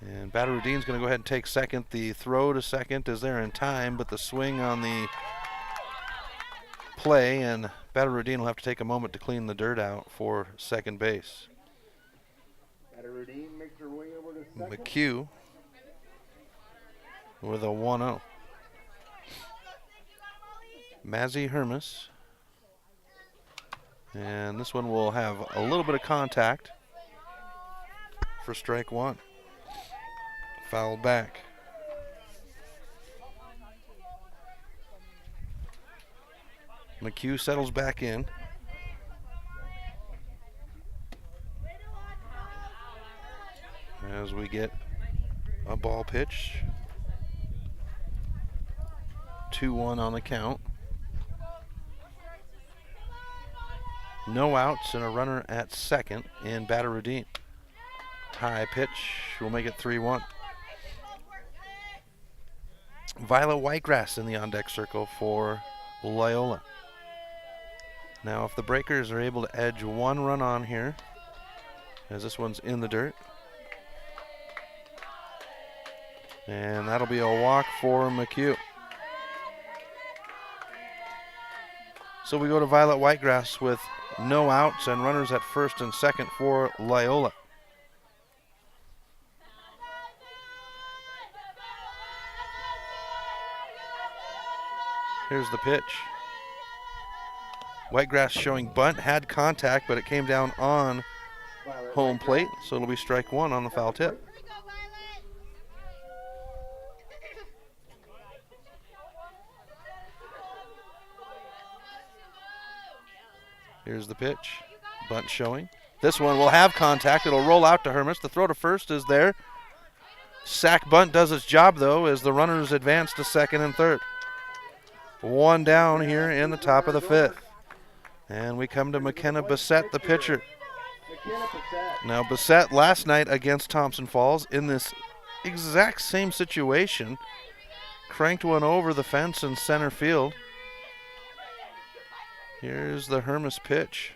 And Badarudin's going to go ahead and take second. The throw to second is there in time, but the swing on the play, and Badarudin will have to take a moment to clean the dirt out for second base. Badarudin makes her way over to second. McHugh with a 1-0. Mazzy Hermes. And this one will have a little bit of contact for strike one. Fouled back. McHugh settles back in. As we get a ball pitch. 2-1 on the count. No outs and a runner at second in Badarudin. High pitch will make it 3-1. Violet Whitegrass in the on-deck circle for Loyola. Now if the Breakers are able to edge one run on here, as this one's in the dirt, and that'll be a walk for McHugh. So we go to Violet Whitegrass with no outs and runners at first and second for Loyola. Here's the pitch. Whitegrass showing bunt, had contact, but it came down on home plate, so it'll be strike one on the foul tip. Here's the pitch. Bunt showing. This one will have contact. It'll roll out to Hermes. The throw to first is there. Sack bunt does its job, though, as the runners advance to second and third. One down here in the top of the fifth. And we come to McKenna Bissett, the pitcher. Now, Bissett last night against Thompson Falls in this exact same situation cranked one over the fence in center field. Here's the Hermes pitch.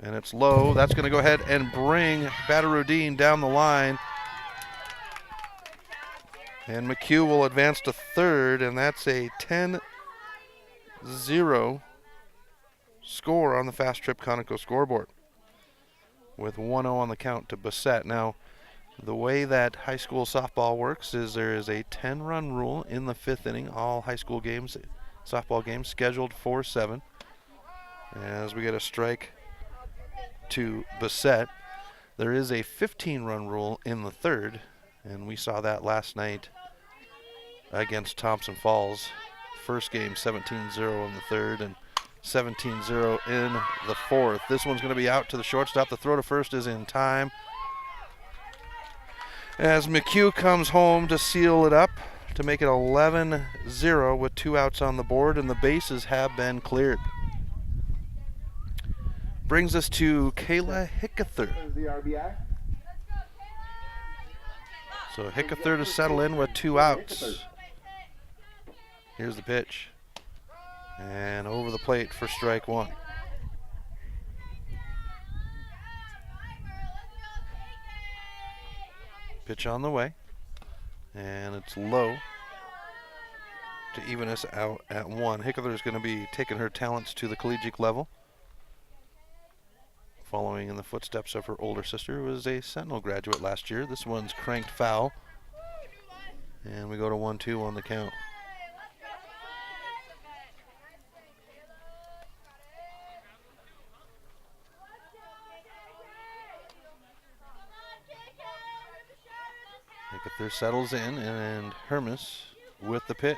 And it's low. That's going to go ahead and bring Badarudin down the line. And McHugh will advance to third, and that's a 10-0 score on the Fast Trip Conoco scoreboard with 1-0 on the count to Bissett. Now, the way that high school softball works is there is a 10-run rule in the fifth inning. All high school games, softball games, scheduled for 7. As we get a strike to Bissett, there is a 15-run rule in the third, and we saw that last night against Thompson Falls. First game 17-0 in the third and 17-0 in the fourth. This one's going to be out to the shortstop. The throw to first is in time, as McHugh comes home to seal it up to make it 11-0 with 2 outs on the board, and the bases have been cleared. Brings us to Kayla Hickether. So Hickether to settle in with 2 outs. Here's the pitch. And over the plate for strike one. Pitch on the way. And it's low to even us out at 1. Hickether is going to be taking her talents to the collegiate level, following in the footsteps of her older sister, who was a Sentinel graduate last year. This one's cranked foul. And we go to 1-2 on the count. Hickether settles in, and Hermes with the pitch.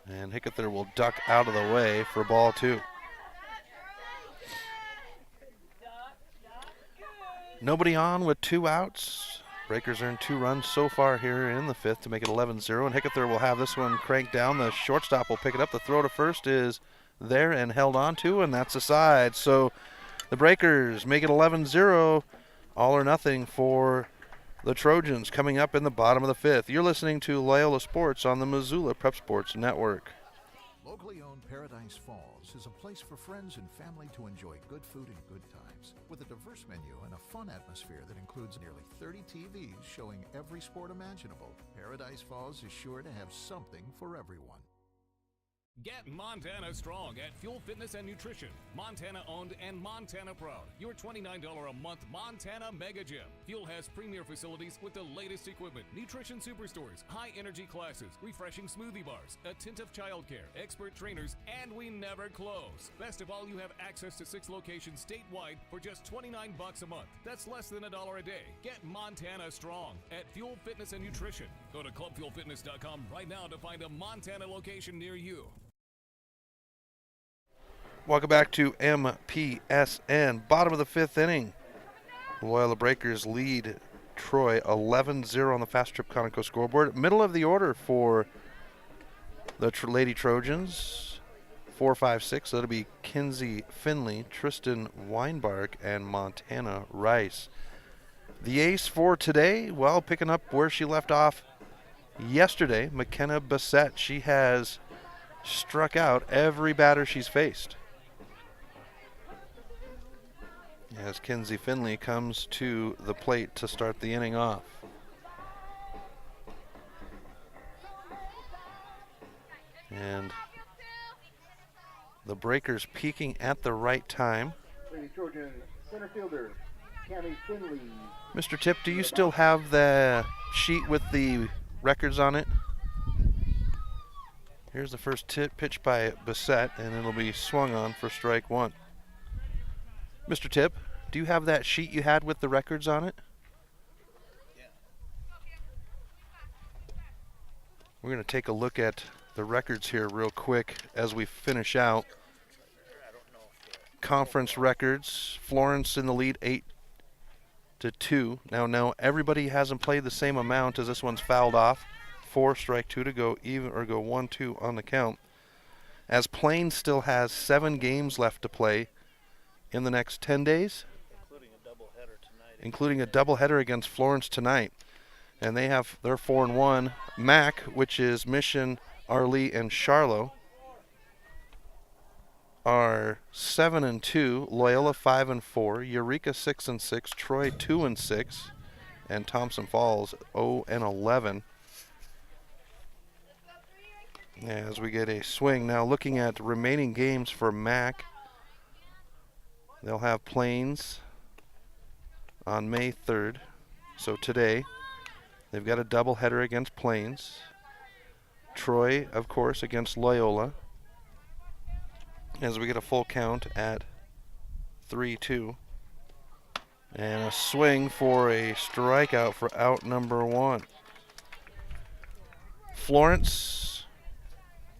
And Hickether will duck out of the way for ball 2. Nobody on with 2 outs. Breakers earned 2 runs so far here in the 5th to make it 11-0, and Hickether will have this one cranked down. The shortstop will pick it up. The throw to first is there and held on to, and that's a side. So the Breakers make it 11-0, all or nothing for the Trojans coming up in the bottom of the 5th. You're listening to Loyola Sports on the Missoula Prep Sports Network. Locally owned Paradise Falls is a place for friends and family to enjoy good food and good times, with a diverse menu and a fun atmosphere that includes nearly 30 TVs showing every sport imaginable. Paradise Falls is sure to have something for everyone. Get Montana strong at Fuel Fitness and Nutrition. Montana owned and Montana proud. Your $29 a month Montana Mega Gym. Fuel has premier facilities with the latest equipment, nutrition superstores, high energy classes, refreshing smoothie bars, attentive childcare, expert trainers, and we never close. Best of all, you have access to 6 locations statewide for just $29 a month. That's less than $1 a day. Get Montana strong at Fuel Fitness and Nutrition. Go to clubfuelfitness.com right now to find a Montana location near you. Welcome back to MPSN. Bottom of the 5th inning. The Loyola Breakers lead Troy 11-0 on the Fast Trip Conoco scoreboard. Middle of the order for the Lady Trojans. 4, 5, 6. That'll be Kinsey Finley, Tristan Weinbarg, and Montana Rice. The ace for today, well, picking up where she left off yesterday, McKenna Bassett. She has struck out every batter she's faced. As Kinsey Finley comes to the plate to start the inning off. And the Breakers peaking at the right time. Lady Trojan center fielder, Cammy Finley. Mr. Tip, do you still have the sheet with the records on it? Here's the first pitch by Bassett, and it'll be swung on for strike 1. Mr. Tip, do you have that sheet you had with the records on it? Yeah. We're going to take a look at the records here real quick as we finish out. Conference records, Florence in the lead 8-2. Now everybody hasn't played the same amount as this one's fouled off. 4, strike 2 to go even, or go 1-2 on the count. As Plains still has 7 games left to play in the next 10 days, including a doubleheader against Florence tonight. And they're 4-1. MAC, which is Mission, Arlee, and Charlo, are 7-2. Loyola 5-4. Eureka 6-6. Troy 2-6. And Thompson Falls 0-11. As we get a swing. Now looking at remaining games for MAC, they'll have Plains on May 3rd. So today, they've got a doubleheader against Plains. Troy, of course, against Loyola. As we get a full count at 3-2. And a swing for a strikeout for out number 1. Florence,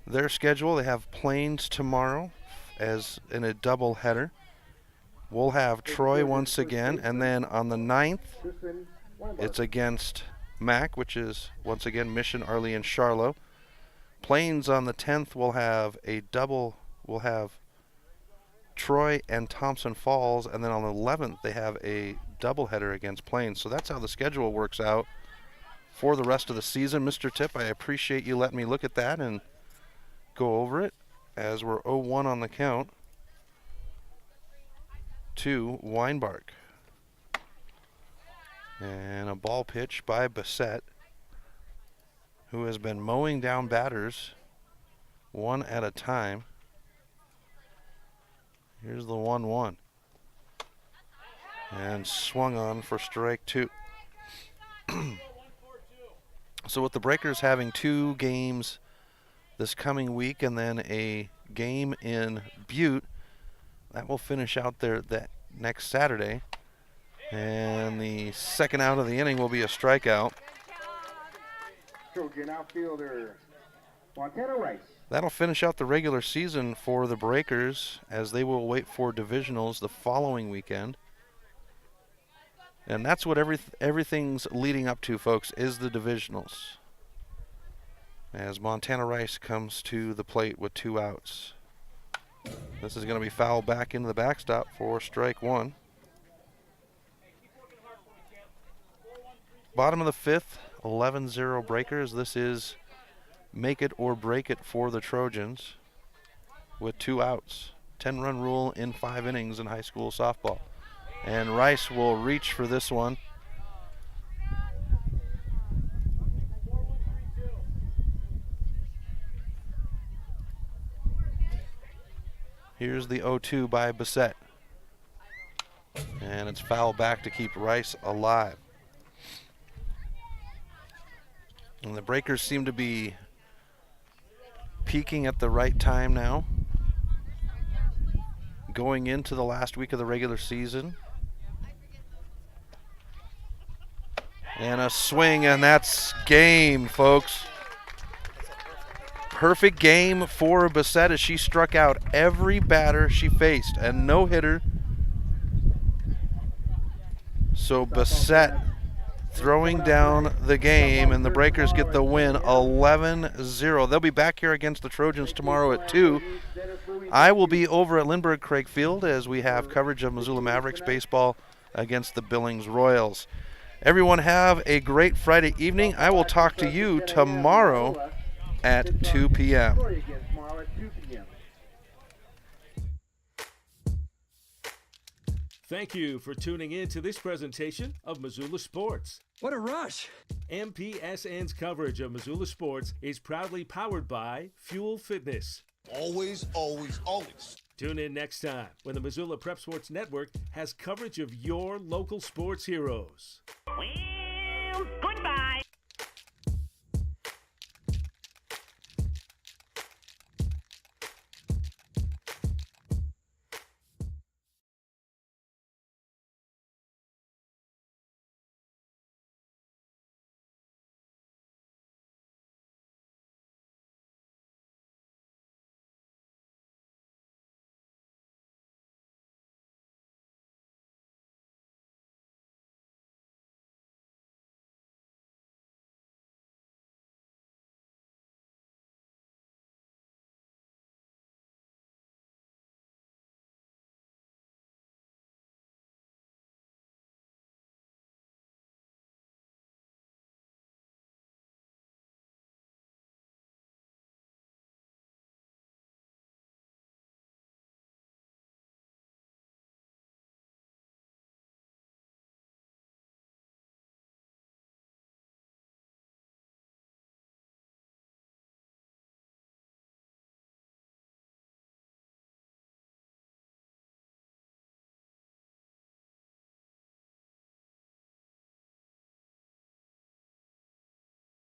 their schedule, they have Plains tomorrow as in a doubleheader. We'll have Troy once again, and then on the 9th, it's against MAC, which is once again Mission, Arlee, and Charlo. Plains on the 10th will have a double. We'll have Troy and Thompson Falls, and then on the 11th they have a doubleheader against Plains. So that's how the schedule works out for the rest of the season. Mr. Tip, I appreciate you letting me look at that and go over it as we're 0-1 on the count to Weinbarg. And a ball pitch by Bassett, who has been mowing down batters one at a time. Here's the 1-1. And swung on for strike 2. So with the Breakers having 2 games this coming week and then a game in Butte, that will finish out that next Saturday. And the second out of the inning will be a strikeout. Trojan outfielder, Montana Rice. That'll finish out the regular season for the Breakers, as they will wait for divisionals the following weekend. And that's what everything's leading up to, folks, is the divisionals. As Montana Rice comes to the plate with 2 outs. This is going to be fouled back into the backstop for strike 1. Bottom of the 5th, 11-0 Breakers. This is make it or break it for the Trojans with 2 outs. 10-run rule in 5 innings in high school softball. And Rice will reach for this one. Here's the 0-2 by Bissett. And it's fouled back to keep Rice alive. And the Breakers seem to be peaking at the right time now, going into the last week of the regular season. And a swing, and that's game, folks. Perfect game for Bissett as she struck out every batter she faced, and no hitter. So Bissett throwing down the game, and the Breakers get the win 11-0. They'll be back here against the Trojans tomorrow at 2. I will be over at Lindbergh Craig Field as we have coverage of Missoula Mavericks baseball against the Billings Royals. Everyone have a great Friday evening. I will talk to you tomorrow at 2 p.m. Thank you for tuning in to this presentation of Missoula Sports. What a rush! MPSN's coverage of Missoula Sports is proudly powered by Fuel Fitness. Always, always, always. Tune in next time when the Missoula Prep Sports Network has coverage of your local sports heroes. Well, goodbye.